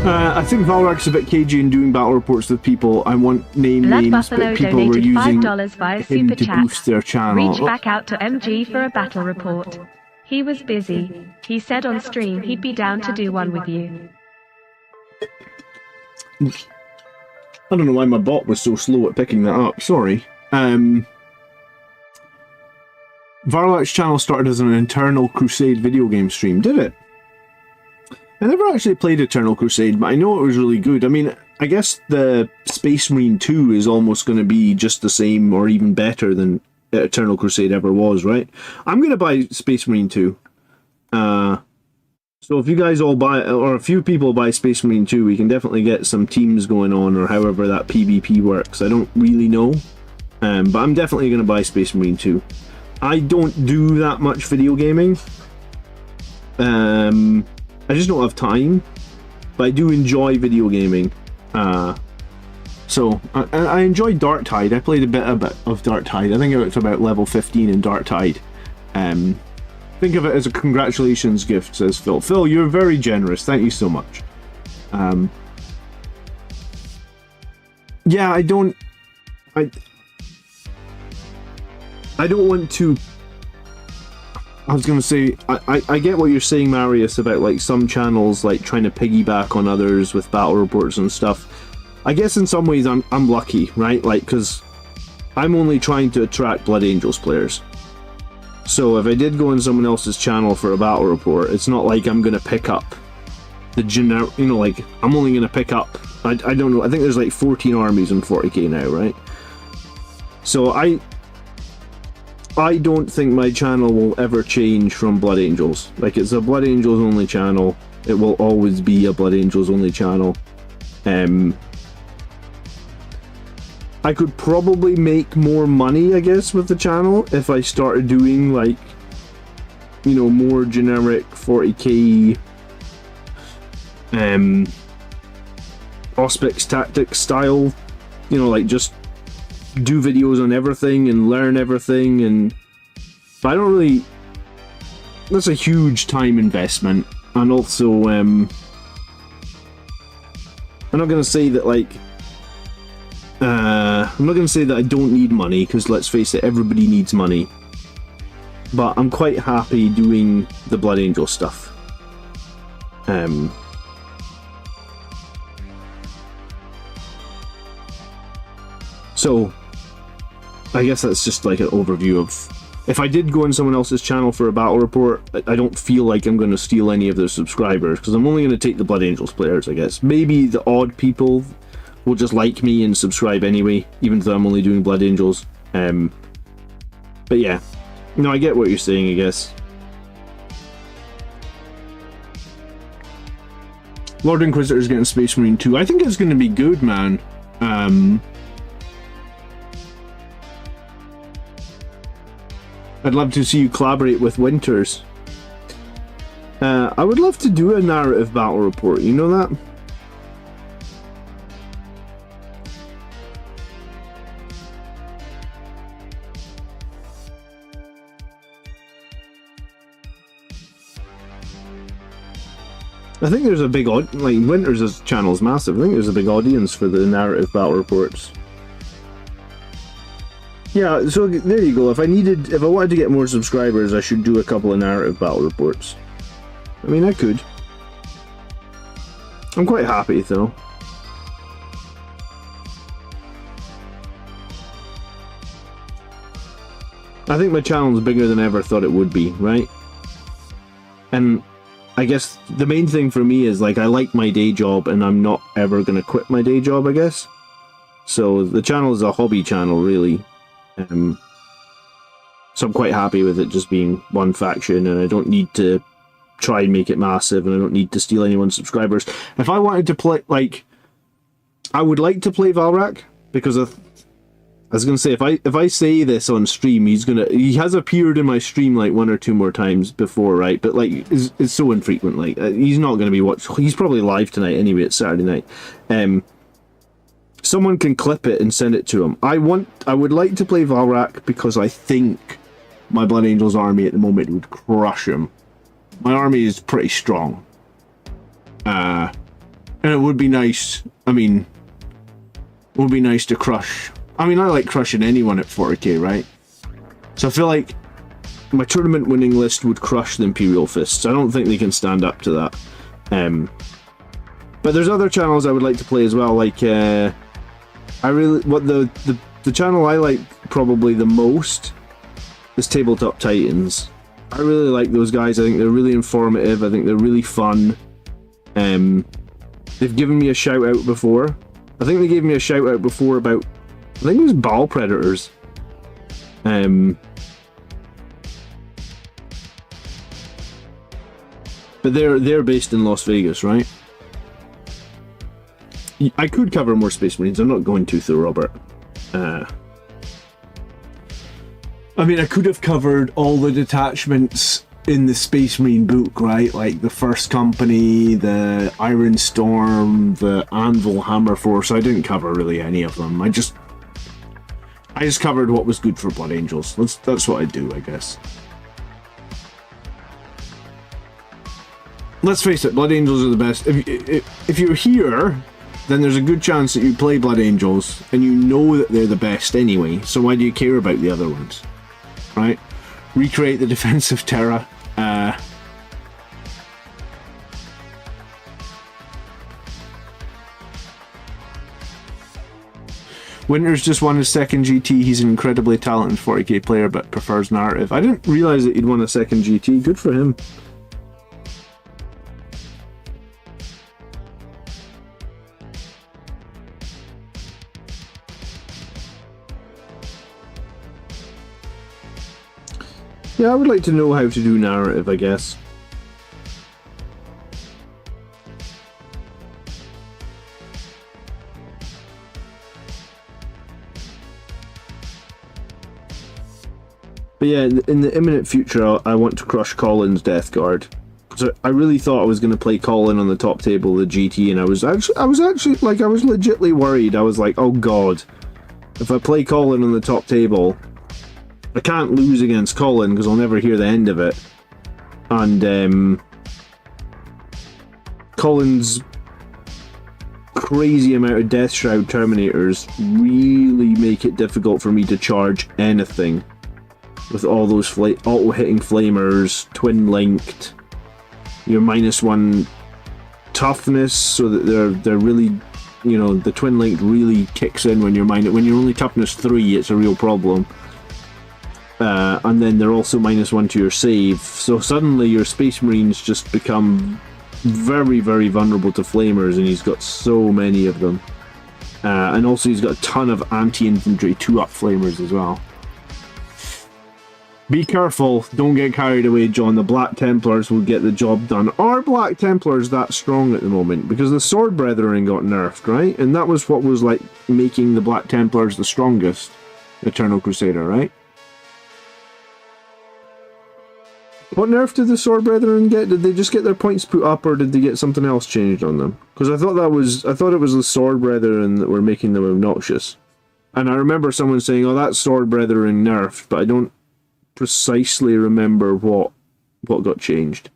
I think Valrak's a bit cagey in doing battle reports with people. I want names, but people were using him to boost their channel. Reach back out to MG for a battle report. He was busy. He said on stream he'd be down to do one with you. I don't know why my bot was so slow at picking that up. Sorry. Valrak's channel started as an Eternal Crusade video game stream, did it? I never actually played Eternal Crusade, but I know it was really good. I mean, I guess the Space Marine 2 is almost going to be just the same or even better than Eternal Crusade ever was, right? I'm going to buy Space Marine 2. So if you guys all buy, or a few people buy Space Marine 2, we can definitely get some teams going on, or however that PvP works. I don't really know, but I'm definitely going to buy Space Marine 2. I don't do that much video gaming. I just don't have time, but I do enjoy video gaming. So I enjoy Dark Tide. I played a bit of Dark Tide. I think I got to about level 15 in Dark Tide. Think of it as a congratulations gift, says Phil. Phil, you're very generous. Thank you so much. Yeah, I don't want to. I was gonna say, I get what you're saying, Marius, about like some channels like trying to piggyback on others with battle reports and stuff. I guess in some ways I'm lucky, right? Like, because I'm only trying to attract Blood Angels players. So if I did go on someone else's channel for a battle report, it's not like I'm gonna pick up the generic, you know, like I'm only gonna pick up, I don't know, I think there's like 14 armies in 40k now, right? So I don't think my channel will ever change from Blood Angels. Like, it's a Blood Angels only channel. It will always be a Blood Angels only channel. I could probably make more money, I guess, with the channel if I started doing, like, you know, more generic 40k Auspex Tactics style, you know, like just do videos on everything and learn everything. And but I don't really, that's a huge time investment. And also I'm not gonna say that, like, I'm not gonna say that I don't need money, because let's face it, everybody needs money. But I'm quite happy doing the Blood Angel stuff. So I guess that's just like an overview of, if I did go on someone else's channel for a battle report, I don't feel like I'm going to steal any of their subscribers, because I'm only going to take the Blood Angels players, I guess. Maybe the odd people will just like me and subscribe anyway, even though I'm only doing Blood Angels. But yeah, no, I get what you're saying, I guess. Lord Inquisitor's getting Space Marine 2. I think it's going to be good, man. I'd love to see you collaborate with Winters. I would love to do a narrative battle report, you know that? I think there's a big like, Winters' channel is massive. I think there's a big audience for the narrative battle reports. Yeah, so there you go. If I wanted to get more subscribers, I should do a couple of narrative battle reports. I mean, I could. I'm quite happy, though. I think my channel is bigger than I ever thought it would be, right? And I guess the main thing for me is, like, I like my day job and I'm not ever going to quit my day job, I guess. So the channel is a hobby channel, really. So I'm quite happy with it just being one faction, and I don't need to try and make it massive, and I don't need to steal anyone's subscribers. If I wanted to play, like, I would like to play Valrak, because I was gonna say, if I say this on stream, he has appeared in my stream like 1 or 2 more times before, right? But like, it's so infrequent. Like, he's not gonna be he's probably live tonight anyway. It's Saturday night. Someone can clip it and send it to him. I would like to play Valrak because I think my Blood Angels army at the moment would crush him. My army is pretty strong. And it would be nice, I mean, it would be nice to crush. I mean, I like crushing anyone at 40k, right? So I feel like my tournament winning list would crush the Imperial Fists. I don't think they can stand up to that. But there's other channels I would like to play as well, like, the channel I like probably the most is Tabletop Titans. I really like those guys. I think they're really informative. I think they're really fun. They've given me a shout out before. I think they gave me a shout out before about, I think it was Ball Predators. But they're based in Las Vegas, right? I could cover more Space Marines. I'm not going to, though, Robert. I mean, I could have covered all the detachments in the Space Marine book, right? Like the First Company, the Iron Storm, the Anvil Hammer Force. I didn't cover really any of them. I just covered what was good for Blood Angels. That's what I do, I guess. Let's face it, Blood Angels are the best. If you're here, then there's a good chance that you play Blood Angels and you know that they're the best anyway, so why do you care about the other ones? Right? Recreate the Defensive Terra. Winters just won his second GT. He's an incredibly talented 40k player but prefers narrative. I didn't realise that he'd won a second GT. Good for him. Yeah, I would like to know how to do narrative, I guess. But yeah, in the imminent future, I want to crush Colin's Death Guard. So I really thought I was going to play Colin on the top table of the GT, and I was actually like, I was legitly worried. I was like, oh god, if I play Colin on the top table, I can't lose against Colin because I'll never hear the end of it. And Colin's crazy amount of Death Shroud Terminators really make it difficult for me to charge anything. With all those auto-hitting flamers, twin-linked, your -1 toughness, so that they're really, you know, the twin-linked really kicks in when you're only toughness 3, it's a real problem. And then they're also -1 to your save, so suddenly your Space Marines just become very, very vulnerable to flamers, and he's got so many of them. And also he's got a ton of anti-infantry 2-up flamers as well. Be careful, don't get carried away, John. The Black Templars will get the job done. Are Black Templars that strong at the moment? Because the Sword Brethren got nerfed, right? And that was what was like making the Black Templars the strongest Eternal Crusader, right? What nerf did the Sword Brethren get? Did they just get their points put up, or did they get something else changed on them? Because I thought it was the Sword Brethren that were making them obnoxious. And I remember someone saying, "Oh, that's Sword Brethren nerfed," but I don't precisely remember what got changed.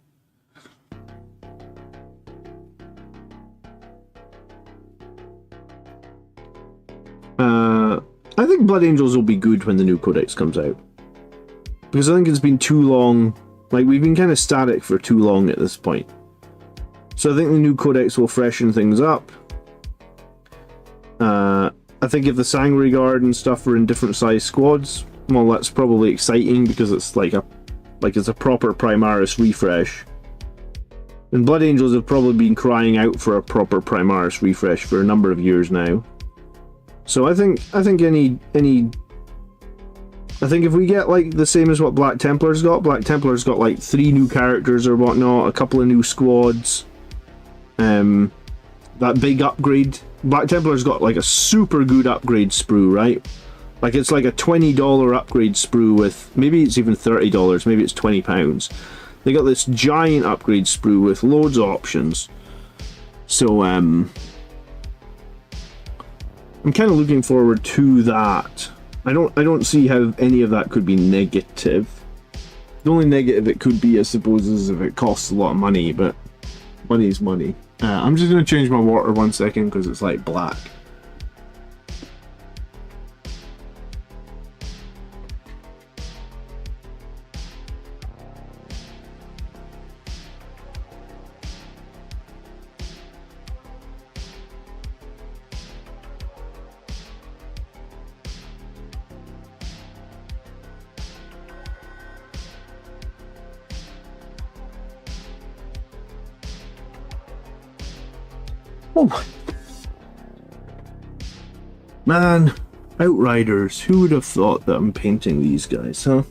I think Blood Angels will be good when the new codex comes out, because I think it's been too long. Like, we've been kind of static for too long at this point. So I think the new codex will freshen things up. I think if the Sanguinary Guard and stuff are in different size squads, well, that's probably exciting because it's it's a proper Primaris refresh. And Blood Angels have probably been crying out for a proper Primaris refresh for a number of years now. So I think if we get like the same as what Black Templars got like 3 new characters or whatnot, a couple of new squads, that big upgrade. Black Templars got like a super good upgrade sprue, right? Like, it's like a $20 upgrade sprue with, maybe it's even $30, maybe it's £20. They got this giant upgrade sprue with loads of options. So, I'm kind of looking forward to that. I don't see how any of that could be negative. The only negative it could be, I suppose, is if it costs a lot of money, but money's money. I'm just going to change my water 1 second because it's like black. Oh my... Man, Outriders, who would have thought that I'm painting these guys, huh?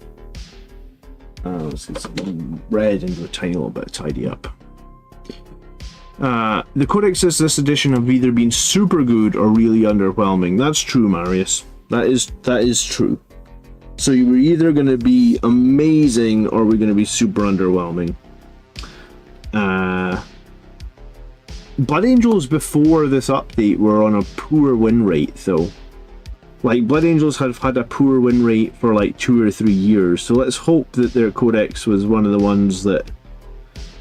Let's get some red and do a tiny little bit of tidy up. The codexes this edition have either been super good or really underwhelming. That's true, Marius. That is true. So we're either going to be amazing or we're going to be super underwhelming. Blood Angels before this update were on a poor win rate, though. Like, Blood Angels have had a poor win rate for like 2 or 3 years, so let's hope that their codex was one of the ones that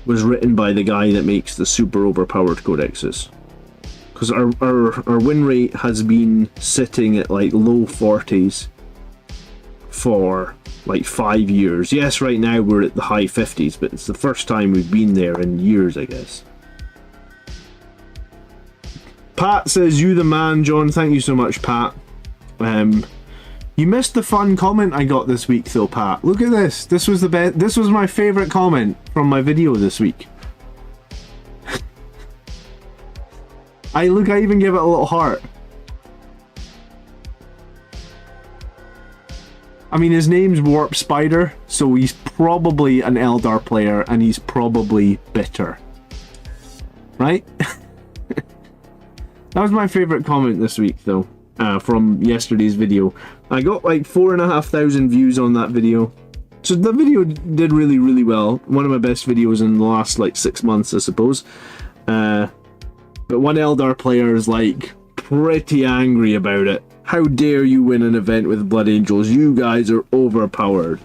was written by the guy that makes the super overpowered codexes. Because our win rate has been sitting at like low 40s for like 5 years. Yes, right now we're at the high 50s, but it's the first time we've been there in years, I guess. Pat says, "You the man, John." Thank you so much, Pat. You missed the fun comment I got this week, though, Pat. Look at this. This was the best. This was my favorite comment from my video this week. I even gave it a little heart. I mean, his name's Warp Spider, so he's probably an Eldar player, and he's probably bitter. Right? That was my favorite comment this week, though, from yesterday's video. I got like 4,500 views on that video. So the video did really, really well. One of my best videos in the last like 6 months, I suppose. But one Eldar player is like pretty angry about it. How dare you win an event with Blood Angels? You guys are overpowered.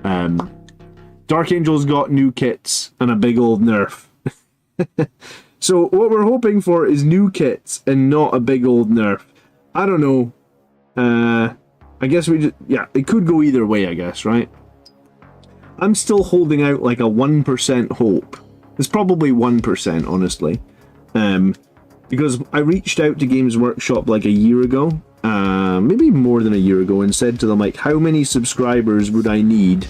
Dark Angels got new kits and a big old nerf. So what we're hoping for is new kits and not a big old nerf. I don't know. I guess we just, yeah, it could go either way, I guess, right? I'm still holding out like a 1% hope. It's probably 1%, honestly. Because I reached out to Games Workshop like a year ago, maybe more than a year ago, and said to them, like, how many subscribers would I need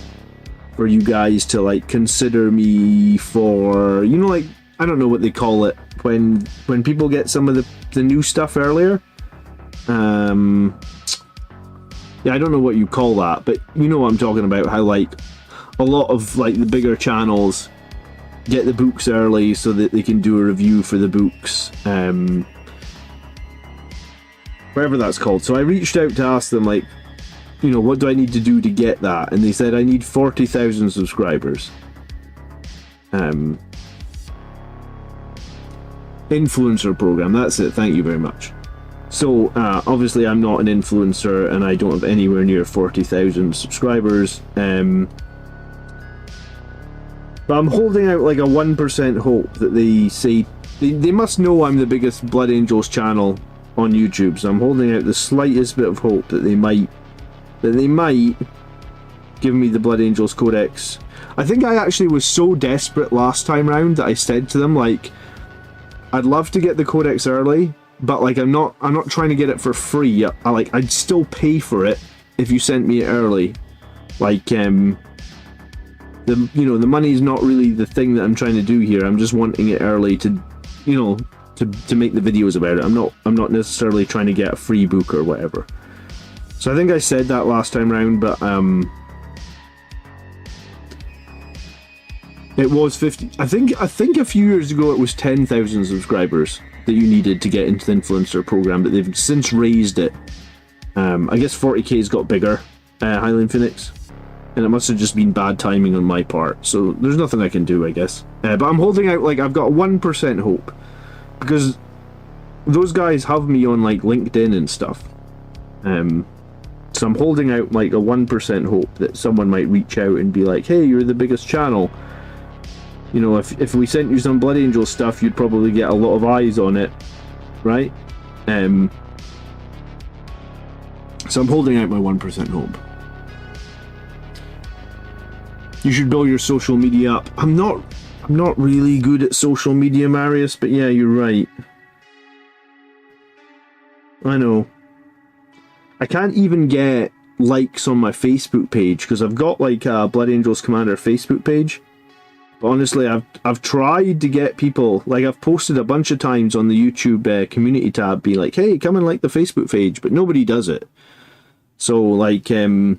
for you guys to, like, consider me for, you know, like, I don't know what they call it, when people get some of the new stuff earlier. Yeah, I don't know what you call that, but you know what I'm talking about, how, like, a lot of, like, the bigger channels get the books early so that they can do a review for the books, whatever that's called. So I reached out to ask them, like, you know, what do I need to do to get that? And they said I need 40,000 subscribers. Influencer program, that's it, thank you very much. So obviously I'm not an influencer and I don't have anywhere near 40,000 subscribers, but I'm holding out like a 1% hope that they say they must know I'm the biggest Blood Angels channel on YouTube, so I'm holding out the slightest bit of hope that they might give me the Blood Angels Codex. I think I actually was so desperate last time round that I said to them, like, I'd love to get the Codex early, but like I'm not trying to get it for free. I'd still pay for it if you sent me it early. Like the money's not really the thing that I'm trying to do here. I'm just wanting it early to, you know, to make the videos about it. I'm not necessarily trying to get a free book or whatever. So I think I said that last time round, but it was 50. I think a few years ago it was 10,000 subscribers that you needed to get into the influencer program, but they've since raised it. I guess 40k's got bigger, Highland Phoenix, and it must have just been bad timing on my part. So there's nothing I can do, I guess. But I'm holding out, like, I've got 1% hope, because those guys have me on like LinkedIn and stuff. So I'm holding out like a 1% hope that someone might reach out and be like, hey, you're the biggest channel. You know, if we sent you some Blood Angel stuff, you'd probably get a lot of eyes on it, right? So I'm holding out my 1% hope. You should build your social media up. I'm not really good at social media, Marius, but yeah, you're right. I know. I can't even get likes on my Facebook page because I've got like a Blood Angels Commander Facebook page. But honestly, I've tried to get people, like I've posted a bunch of times on the YouTube community tab, being like, hey, come and like the Facebook page, but nobody does it. So like, I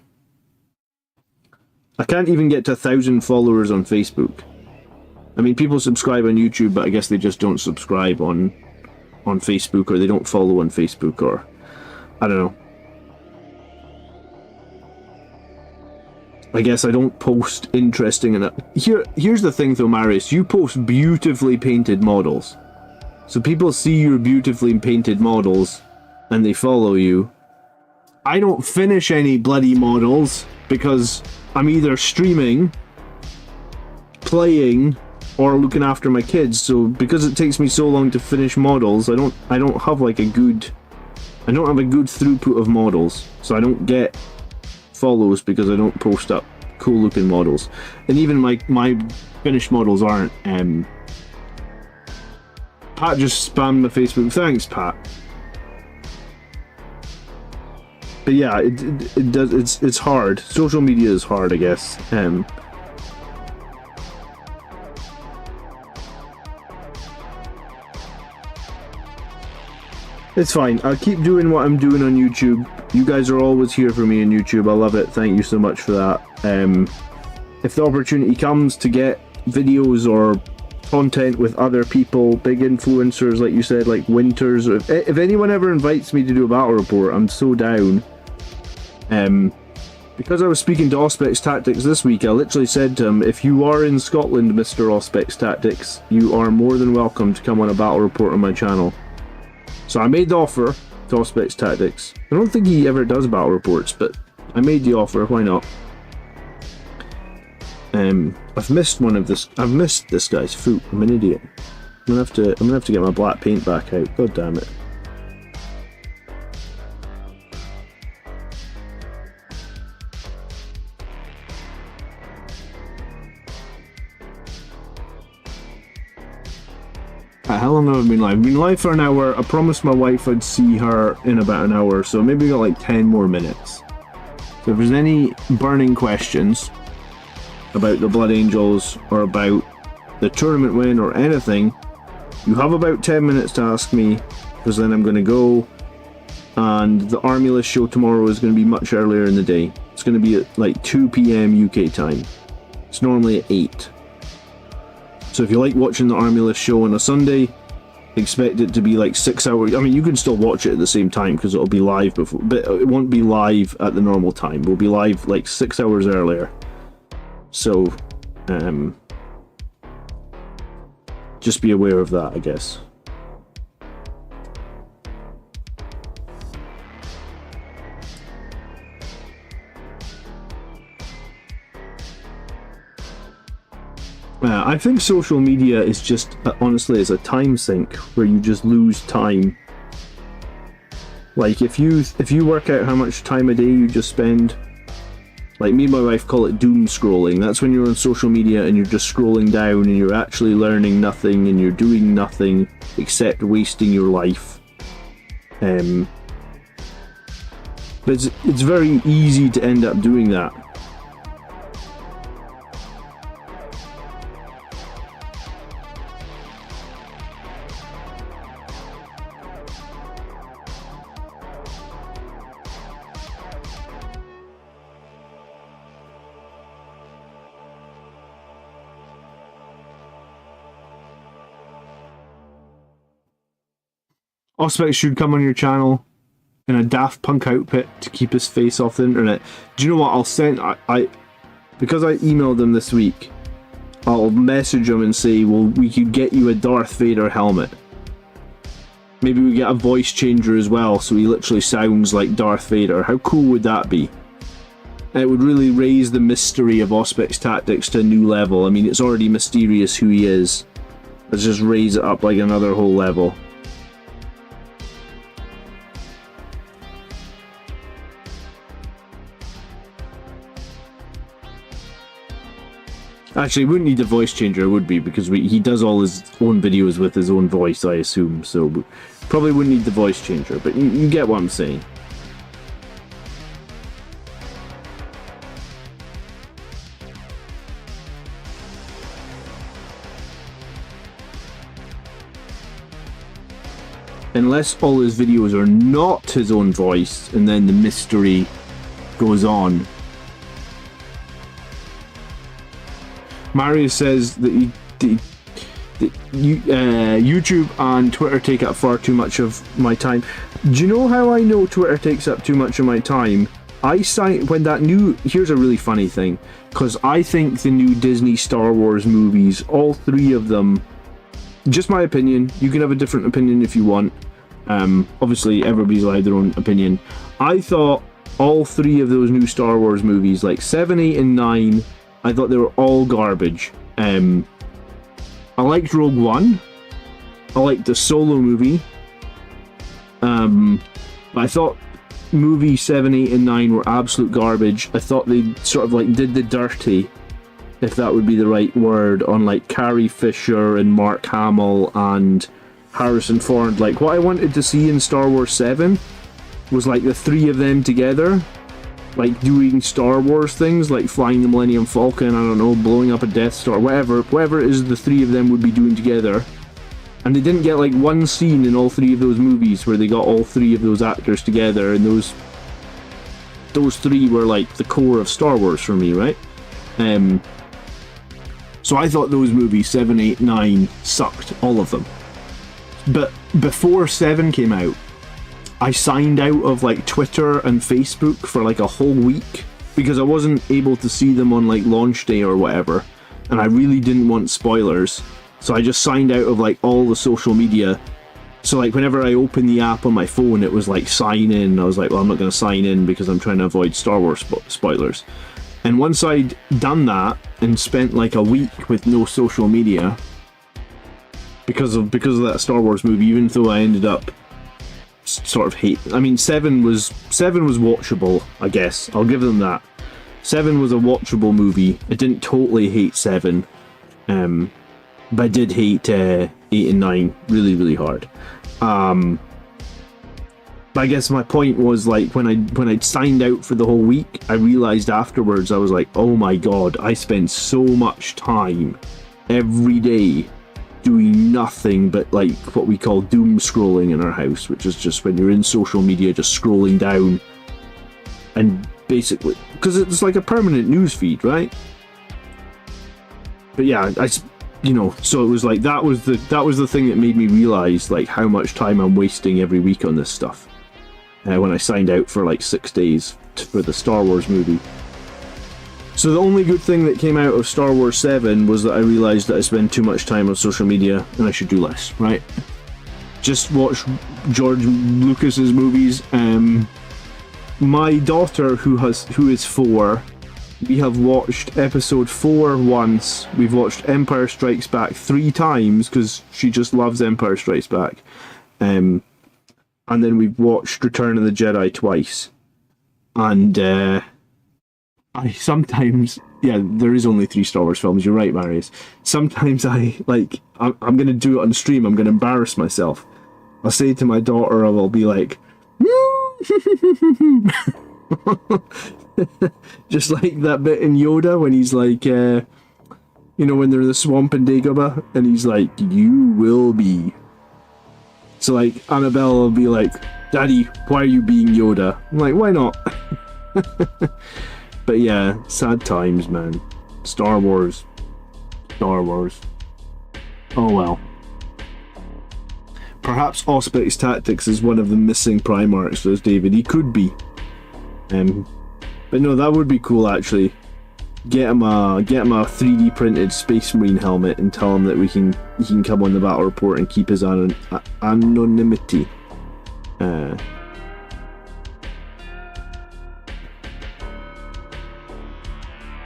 can't even get to 1,000 followers on Facebook. I mean, people subscribe on YouTube, but I guess they just don't subscribe on Facebook, or they don't follow on Facebook, or I don't know. I guess I don't post interesting enough. Here's the thing though, Marius, you post beautifully painted models. So people see your beautifully painted models and they follow you. I don't finish any bloody models because I'm either streaming, playing, or looking after my kids. So because it takes me so long to finish models, I don't have like a good throughput of models. So I don't get follows because I don't post up cool looking models. And even my finished models aren't. Pat just spammed my Facebook. Thanks, Pat. But yeah, it does. It's hard. Social media is hard, I guess. It's fine. I'll keep doing what I'm doing on YouTube. You guys are always here for me on YouTube. I love it. Thank you so much for that. If the opportunity comes to get videos or content with other people, big influencers, like you said, like Winters, or if anyone ever invites me to do a battle report, I'm so down. Because I was speaking to Auspex Tactics this week, I literally said to him, if you are in Scotland, Mr. Auspex Tactics, you are more than welcome to come on a battle report on my channel. So I made the offer to Auspex Tactics. I don't think he ever does battle reports, but I made the offer, why not? I've missed this guy's foot. I'm an idiot. I'm gonna have to get my black paint back out. God damn it. How long have I been live? I've been live for an hour. I promised my wife I'd see her in about an hour, so maybe we got like 10 more minutes. So if there's any burning questions about the Blood Angels or about the tournament win or anything, you have about 10 minutes to ask me, because then I'm going to go, and the Army List show tomorrow is going to be much earlier in the day. It's going to be at like 2 PM UK time. It's normally at 8. So if you like watching the Army List show on a Sunday, expect it to be like 6 hours. I mean, you can still watch it at the same time because it'll be live before, but it won't be live at the normal time. We'll be live like 6 hours earlier. So, just be aware of that, I guess. I think social media is just, honestly, it's a time sink where you just lose time. Like if you work out how much time a day you just spend, like me and my wife call it doom scrolling. That's when you're on social media and you're just scrolling down and you're actually learning nothing and you're doing nothing except wasting your life. But it's very easy to end up doing that. Auspex should come on your channel in a Daft Punk outfit to keep his face off the internet. Do you know what? I'll send... because I emailed him this week, I'll message him and say, well, we could get you a Darth Vader helmet. Maybe we get a voice changer as well, so he literally sounds like Darth Vader. How cool would that be? It would really raise the mystery of Auspex Tactics to a new level. I mean, it's already mysterious who he is. Let's just raise it up like another whole level. Actually, wouldn't need a voice changer, would be, because he does all his own videos with his own voice, I assume, so probably wouldn't need the voice changer, but you get what I'm saying. Unless all his videos are not his own voice, and then the mystery goes on. Mario says that he YouTube and Twitter take up far too much of my time. Do you know how I know Twitter takes up too much of my time? Here's a really funny thing, because I think the new Disney Star Wars movies, all three of them, just my opinion, you can have a different opinion if you want. Obviously, everybody's allowed their own opinion. I thought all three of those new Star Wars movies, like 7, 8, and 9, I thought they were all garbage. I liked Rogue One. I liked the Solo movie. I thought movie 7, 8, and 9 were absolute garbage. I thought they sort of like did the dirty, if that would be the right word, on like Carrie Fisher and Mark Hamill and Harrison Ford. Like, what I wanted to see in Star Wars 7 was like the three of them together, like doing Star Wars things, like flying the Millennium Falcon, I don't know, blowing up a Death Star, whatever it is the three of them would be doing together. And they didn't get like one scene in all three of those movies where they got all three of those actors together, and those three were like the core of Star Wars for me, right? So I thought those movies, 7, 8, 9, sucked, all of them. But before 7 came out, I signed out of like Twitter and Facebook for like a whole week because I wasn't able to see them on like launch day or whatever, and I really didn't want spoilers. So I just signed out of like all the social media. So like whenever I opened the app on my phone, it was like sign in. I was like, well, I'm not going to sign in because I'm trying to avoid Star Wars spoilers. And once I'd done that and spent like a week with no social media because of that Star Wars movie, even though I ended up sort of I mean, 7 was watchable, I guess. I'll give them that. 7 was a watchable movie. I didn't totally hate 7. But I did hate 8 and 9 really, really hard. But I guess my point was, like, when I'd signed out for the whole week, I realized afterwards, I was like, oh my god, I spend so much time every day doing nothing but like what we call doom scrolling in our house, which is just when you're in social media just scrolling down, and basically because it's like a permanent news feed, right? But yeah, so it was like that was the thing that made me realize like how much time I'm wasting every week on this stuff when I signed out for like 6 days for the Star Wars movie. So the only good thing that came out of Star Wars 7 was that I realized that I spend too much time on social media and I should do less, right? Just watch George Lucas's movies. My daughter, who is 4, we have watched episode 4 once. We've watched Empire Strikes Back 3 times because she just loves Empire Strikes Back. And then we've watched Return of the Jedi twice. And I sometimes, there is only 3 Star Wars films, you're right, Marius. Sometimes I'm going to do it on stream, I'm going to embarrass myself. I'll say to my daughter, I'll be like, just like that bit in Yoda when he's like, when they're in the swamp in Dagobah, and he's like, you will be. So like, Annabelle will be like, Daddy, why are you being Yoda? I'm like, why not? But yeah, sad times, man. Star Wars. Oh well. Perhaps Auspex Tactics is one of the missing Primarchs, says David. He could be. But no, that would be cool actually. Get him a 3D printed Space Marine helmet and tell him that he can come on the battle report and keep his anonymity.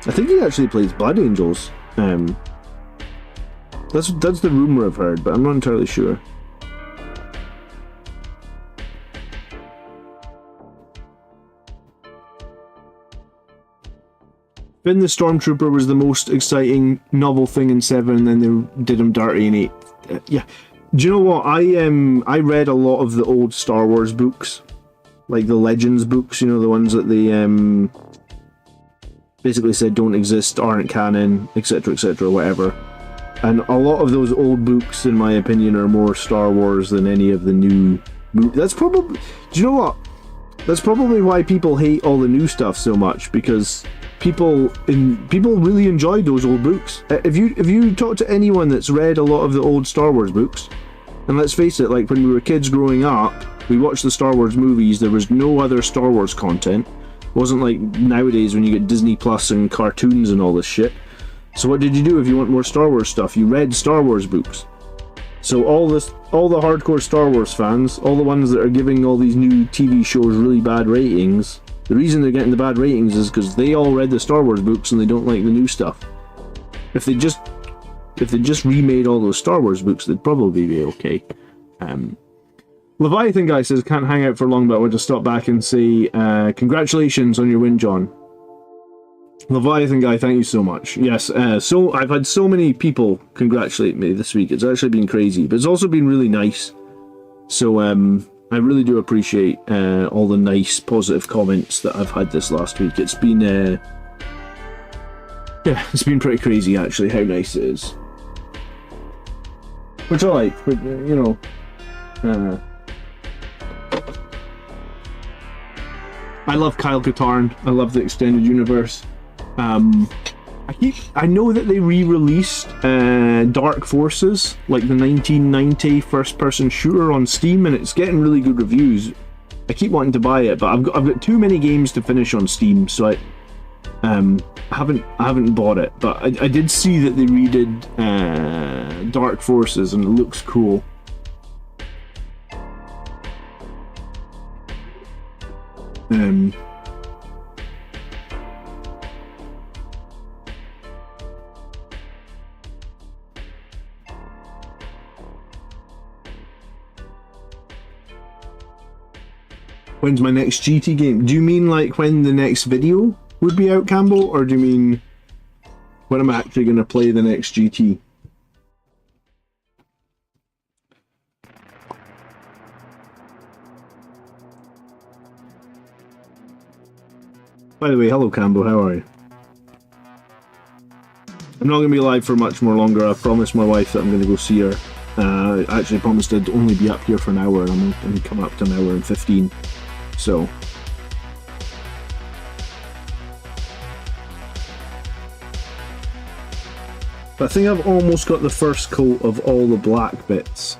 I think he actually plays Blood Angels. That's the rumor I've heard, but I'm not entirely sure. Finn the Stormtrooper was the most exciting novel thing in 7, and then they did him dirty in 8. Yeah. Do you know what? I read a lot of the old Star Wars books, like the Legends books, the ones that they basically said don't exist, aren't canon, etc, whatever. And a lot of those old books, in my opinion, are more Star Wars than any of the new movies. That's probably... Do you know what? That's probably why people hate all the new stuff so much, because people really enjoyed those old books. If you talk to anyone that's read a lot of the old Star Wars books, and let's face it, like when we were kids growing up, we watched the Star Wars movies. There was no other Star Wars content. It wasn't like nowadays when you get Disney Plus and cartoons and all this shit. So what did you do if you want more Star Wars stuff? You read Star Wars books. So all the hardcore Star Wars fans, all the ones that are giving all these new TV shows really bad ratings, the reason they're getting the bad ratings is because they all read the Star Wars books and they don't like the new stuff. If they just remade all those Star Wars books, they'd probably be okay. Leviathan guy says, can't hang out for long, but I want to stop back and say congratulations on your win, John. Leviathan guy, thank you so much. Yes, so I've had so many people congratulate me this week. It's actually been crazy, but it's also been really nice. So I really do appreciate all the nice, positive comments that I've had this last week. It's been yeah, it's been pretty crazy actually how nice it is. Which I like, but you know, I love Kyle Katarn. I love the extended universe. I know that they re-released Dark Forces, like the 1990 first-person shooter on Steam, and it's getting really good reviews. I keep wanting to buy it, but I've got too many games to finish on Steam, so I haven't bought it. But I did see that they redid Dark Forces, and it looks cool. When's my next GT game? Do you mean like when the next video would be out, Campbell? Or do you mean when I'm actually going to play the next GT? By the way, hello Campbell, how are you? I'm not going to be live for much more longer. I've promised my wife that I'm going to go see her. I actually promised I'd only be up here for an hour, and I'm going to come up to an hour and 15. So but I think I've almost got the first coat of all the black bits.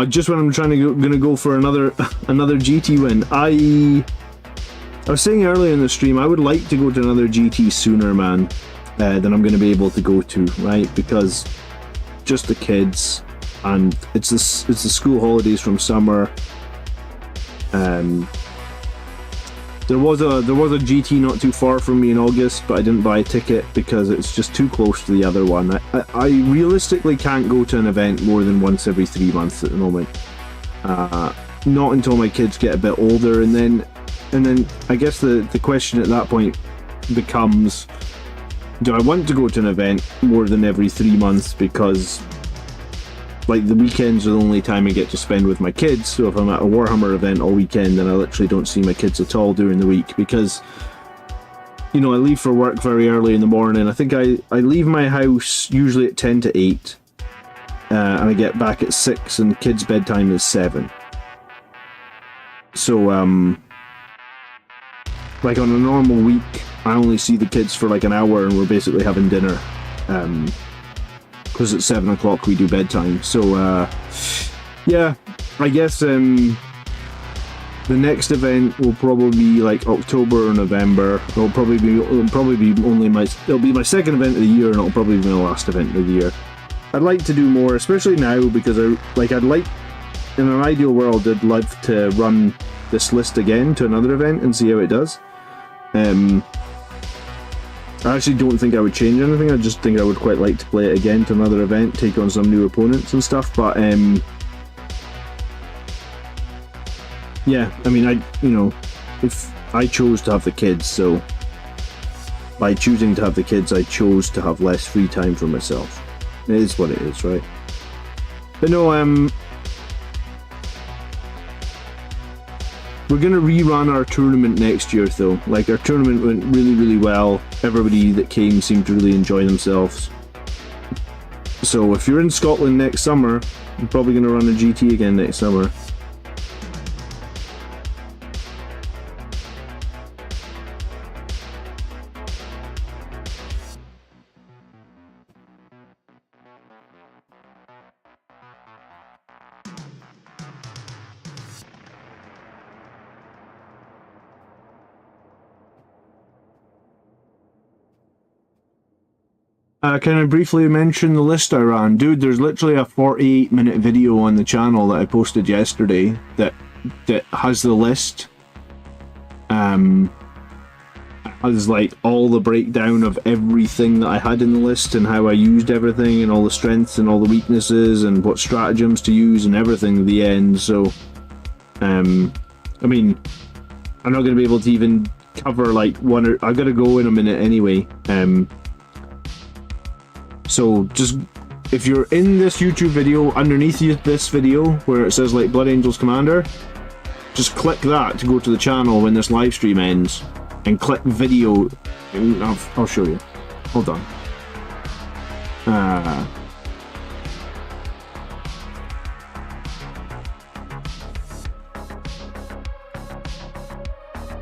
Just when I'm gonna go for another GT win. I was saying earlier in the stream, I would like to go to another GT sooner, man, than I'm gonna be able to go to, right? Because just the kids. And it's the school holidays from summer. There was a GT not too far from me in August, but I didn't buy a ticket because it's just too close to the other one. I realistically can't go to an event more than once every 3 months at the moment. Not until my kids get a bit older, and then I guess the question at that point becomes, do I want to go to an event more than every 3 months? Because like the weekends are the only time I get to spend with my kids, so if I'm at a Warhammer event all weekend, then I literally don't see my kids at all during the week, because you know, I leave for work very early in the morning. I think I leave my house usually at 10 to 8, and I get back at 6, and kids' bedtime is 7. So like on a normal week, I only see the kids for like an hour, and we're basically having dinner. Because at 7 o'clock we do bedtime. So yeah, I guess the next event will probably be like October or November. It'll be my second event of the year, and it'll probably be my last event of the year. I'd like to do more, especially now, because I'd like, in an ideal world, I'd love to run this list again to another event and see how it does. I actually don't think I would change anything. I just think I would quite like to play it again to another event, take on some new opponents and stuff. But yeah, I mean, if I chose to have the kids, so by choosing to have the kids, I chose to have less free time for myself. It is what it is, right? But no, we're going to rerun our tournament next year, though. Like, our tournament went really, really well. Everybody that came seemed to really enjoy themselves. So if you're in Scotland next summer, I'm probably going to run a GT again next summer. Can I briefly mention the list I ran? Dude, there's literally a 48-minute video on the channel that I posted yesterday that has the list. Has like all the breakdown of everything that I had in the list and how I used everything and all the strengths and all the weaknesses and what stratagems to use and everything at the end. So, I mean, I'm not going to be able to even cover like one or... I've got to go in a minute anyway. So just, if you're in this YouTube video, underneath this video where it says like Blood Angels Commander, just click that to go to the channel when this live stream ends, and click video. I'll show you. Hold on.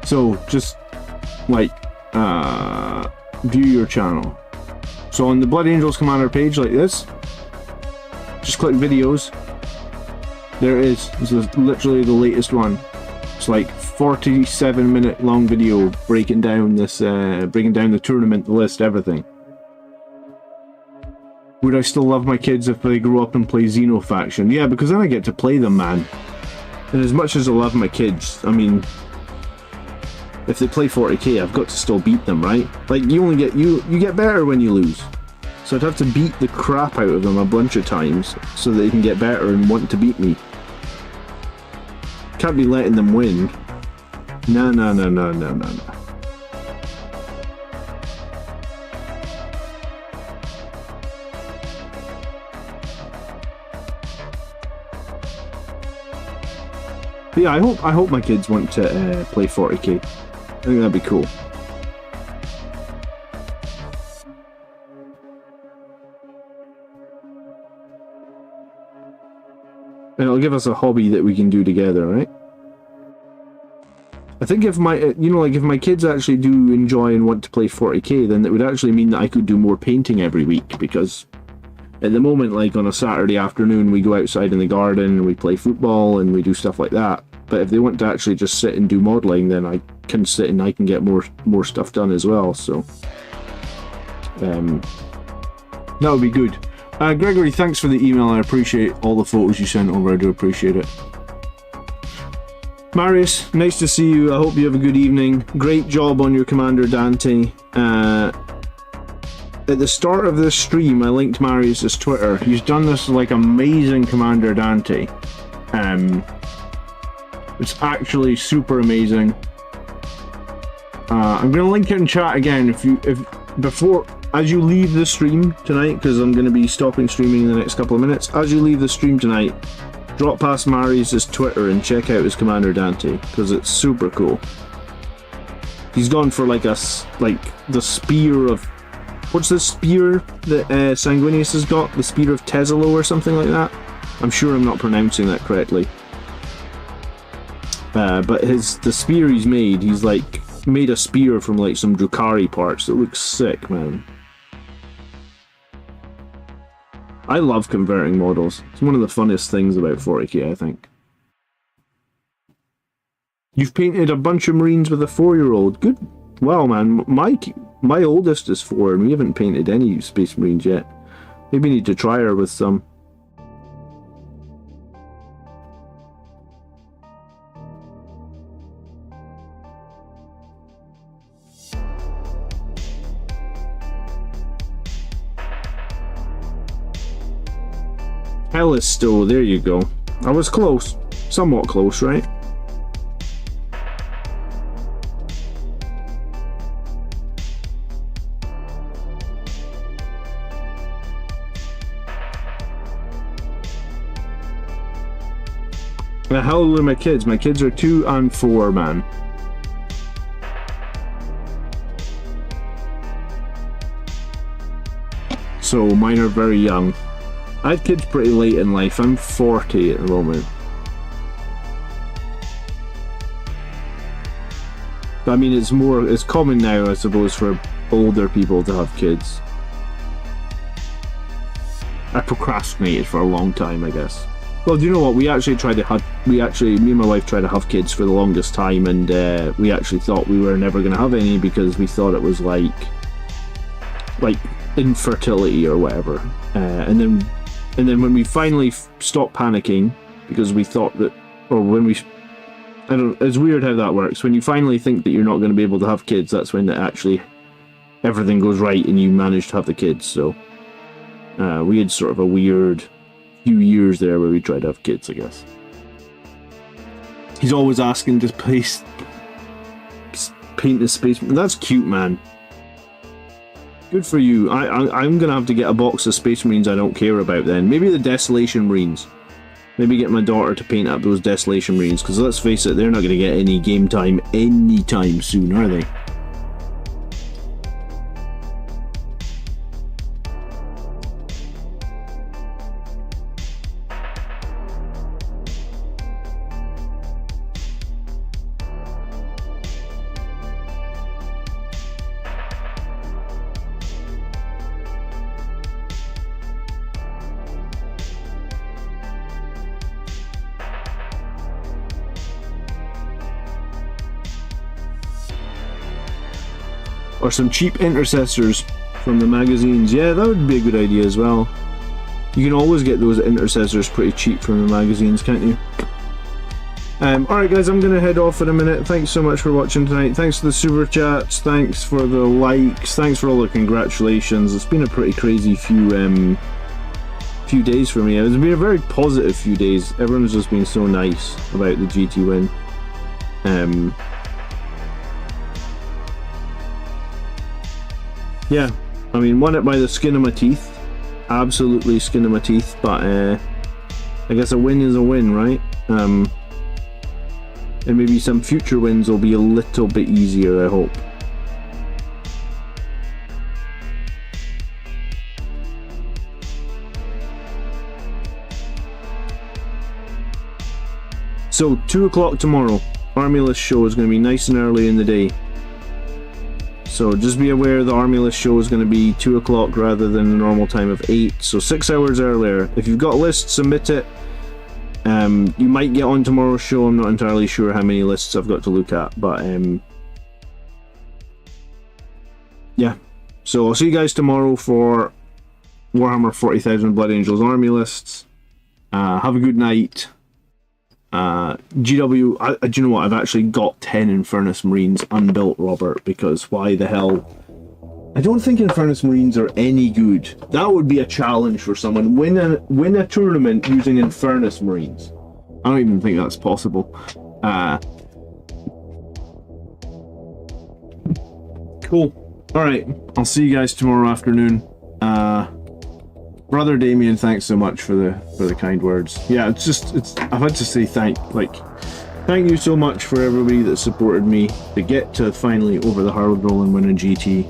So just like view your channel. So on the Blood Angels Commander page like this, just click videos. There it is. This is literally the latest one. It's like 47-minute long video breaking down this, breaking down the tournament, the list, everything. Would I still love my kids if they grew up and play Xeno faction? Yeah, because then I get to play them, man. And as much as I love my kids, I mean, if they play 40k, I've got to still beat them, right? Like, you only get, you get better when you lose. So I'd have to beat the crap out of them a bunch of times so that they can get better and want to beat me. Can't be letting them win. No. But yeah, I hope my kids want to play 40k. I think that'd be cool. And it'll give us a hobby that we can do together, right? I think if my, you know, like if my kids actually do enjoy and want to play 40k, then that would actually mean that I could do more painting every week, because at the moment, like on a Saturday afternoon, we go outside in the garden and we play football and we do stuff like that. But if they want to actually just sit and do modelling, then I can sit and I can get more stuff done as well. So that would be good. Gregory, thanks for the email. I appreciate all the photos you sent over. I do appreciate it. Marius, nice to see you. I hope you have a good evening. Great job on your Commander Dante. At the start of this stream, I linked Marius's Twitter. He's done this like amazing Commander Dante. It's actually super amazing. I'm gonna link it in chat again as you leave the stream tonight, because I'm gonna be stopping streaming in the next couple of minutes. As you leave the stream tonight, drop past Marius's Twitter and check out his Commander Dante, because it's super cool. He's gone for like the spear of... What's the spear that Sanguinius has got? The spear of Tesalo or something like that? I'm sure I'm not pronouncing that correctly. But the spear he's like made a spear from like some Drukhari parts that looks sick, man. I love converting models. It's one of the funnest things about 40k, I think. You've painted a bunch of Marines with a 4-year-old. Good. Wow, man. My oldest is 4 and we haven't painted any Space Marines yet. Maybe need to try her with some. Hellisto, there you go. I was close. Somewhat close, right? Now, how old are my kids? My kids are 2 and 4, man. So mine are very young. I had kids pretty late in life. I'm 40 at the moment. But I mean, it's common now, I suppose, for older people to have kids. I procrastinated for a long time, I guess. Well, do you know what? Me and my wife tried to have kids for the longest time, and we actually thought we were never going to have any because we thought it was like infertility or whatever. And then when we finally stopped panicking, because we thought that, or when we, I don't, it's weird how that works. When you finally think that you're not going to be able to have kids, that's when everything goes right and you manage to have the kids. So we had sort of a weird few years there where we tried to have kids, I guess. He's always asking to paint the space. That's cute, man. Good for you. I'm gonna have to get a box of Space Marines I don't care about then. Maybe the Desolation Marines. Maybe get my daughter to paint up those Desolation Marines, because let's face it, they're not gonna get any game time anytime soon, are they? Or some cheap intercessors from the magazines. Yeah, that would be a good idea as well. You can always get those intercessors pretty cheap from the magazines, can't you? Alright guys, I'm going to head off in a minute. Thanks so much for watching tonight. Thanks for the super chats. Thanks for the likes. Thanks for all the congratulations. It's been a pretty crazy few days for me. It's been a very positive few days. Everyone's just been so nice about the GT win. Yeah, I mean, won it by the skin of my teeth. Absolutely skin of my teeth, but I guess a win is a win, right? And maybe some future wins will be a little bit easier, I hope. So, 2 o'clock tomorrow. Army List show is going to be nice and early in the day. So just be aware the Army List show is going to be 2 o'clock rather than the normal time of 8, so 6 hours earlier. If you've got a list, submit it. You might get on tomorrow's show. I'm not entirely sure how many lists I've got to look at, but yeah. So I'll see you guys tomorrow for Warhammer 40,000 Blood Angels Army Lists. Have a good night. GW, do you know what? I've actually got 10 Infernus Marines unbuilt, Robert, because why the hell? I don't think Infernus Marines are any good. That would be a challenge for someone. Win a tournament using Infernus Marines. I don't even think that's possible. Cool. Alright, I'll see you guys tomorrow afternoon. Brother Damien, thanks so much for the kind words. Yeah, I've had to say thank you so much for everybody that supported me to get to finally over the hurdle and win a GT.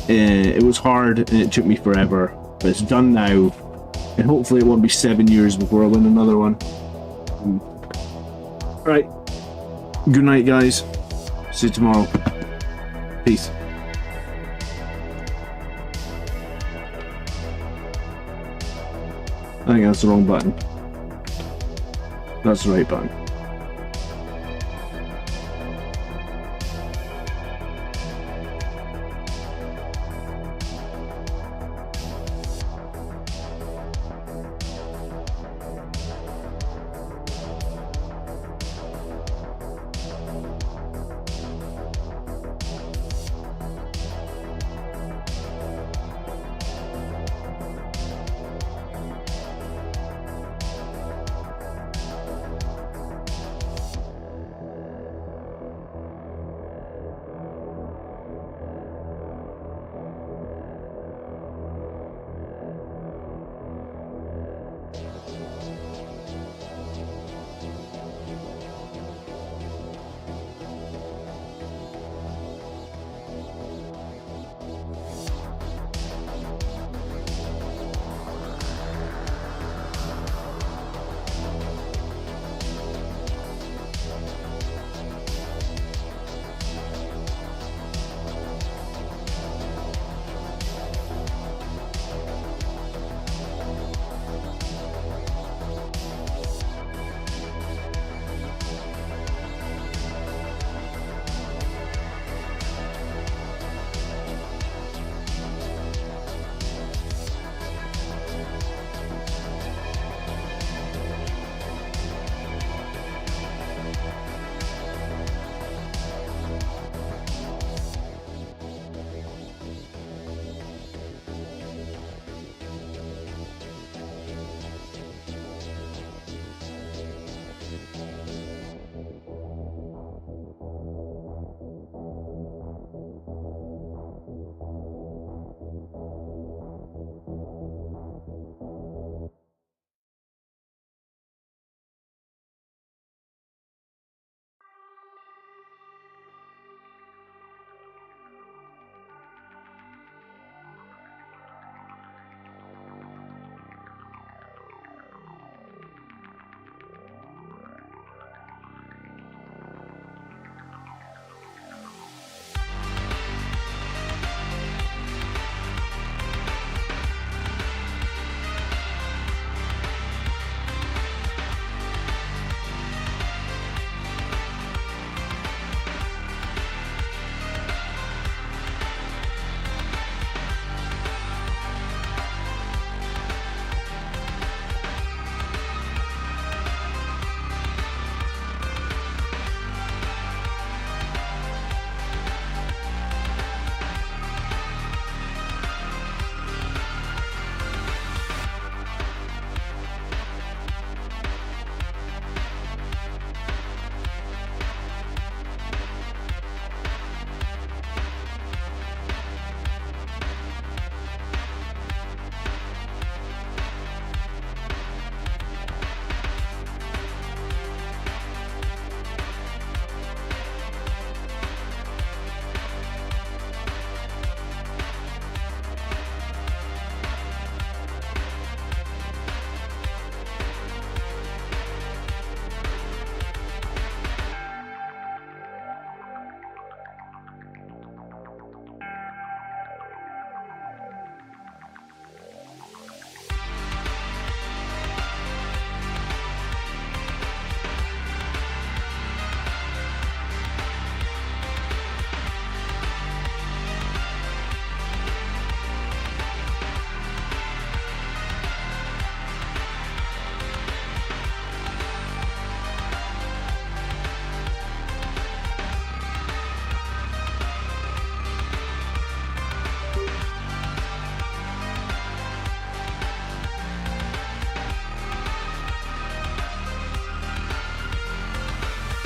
It was hard and it took me forever, but it's done now, and hopefully it won't be 7 years before I win another one. Alright, good night guys, see you tomorrow, peace. I think that's the wrong button. That's the right button.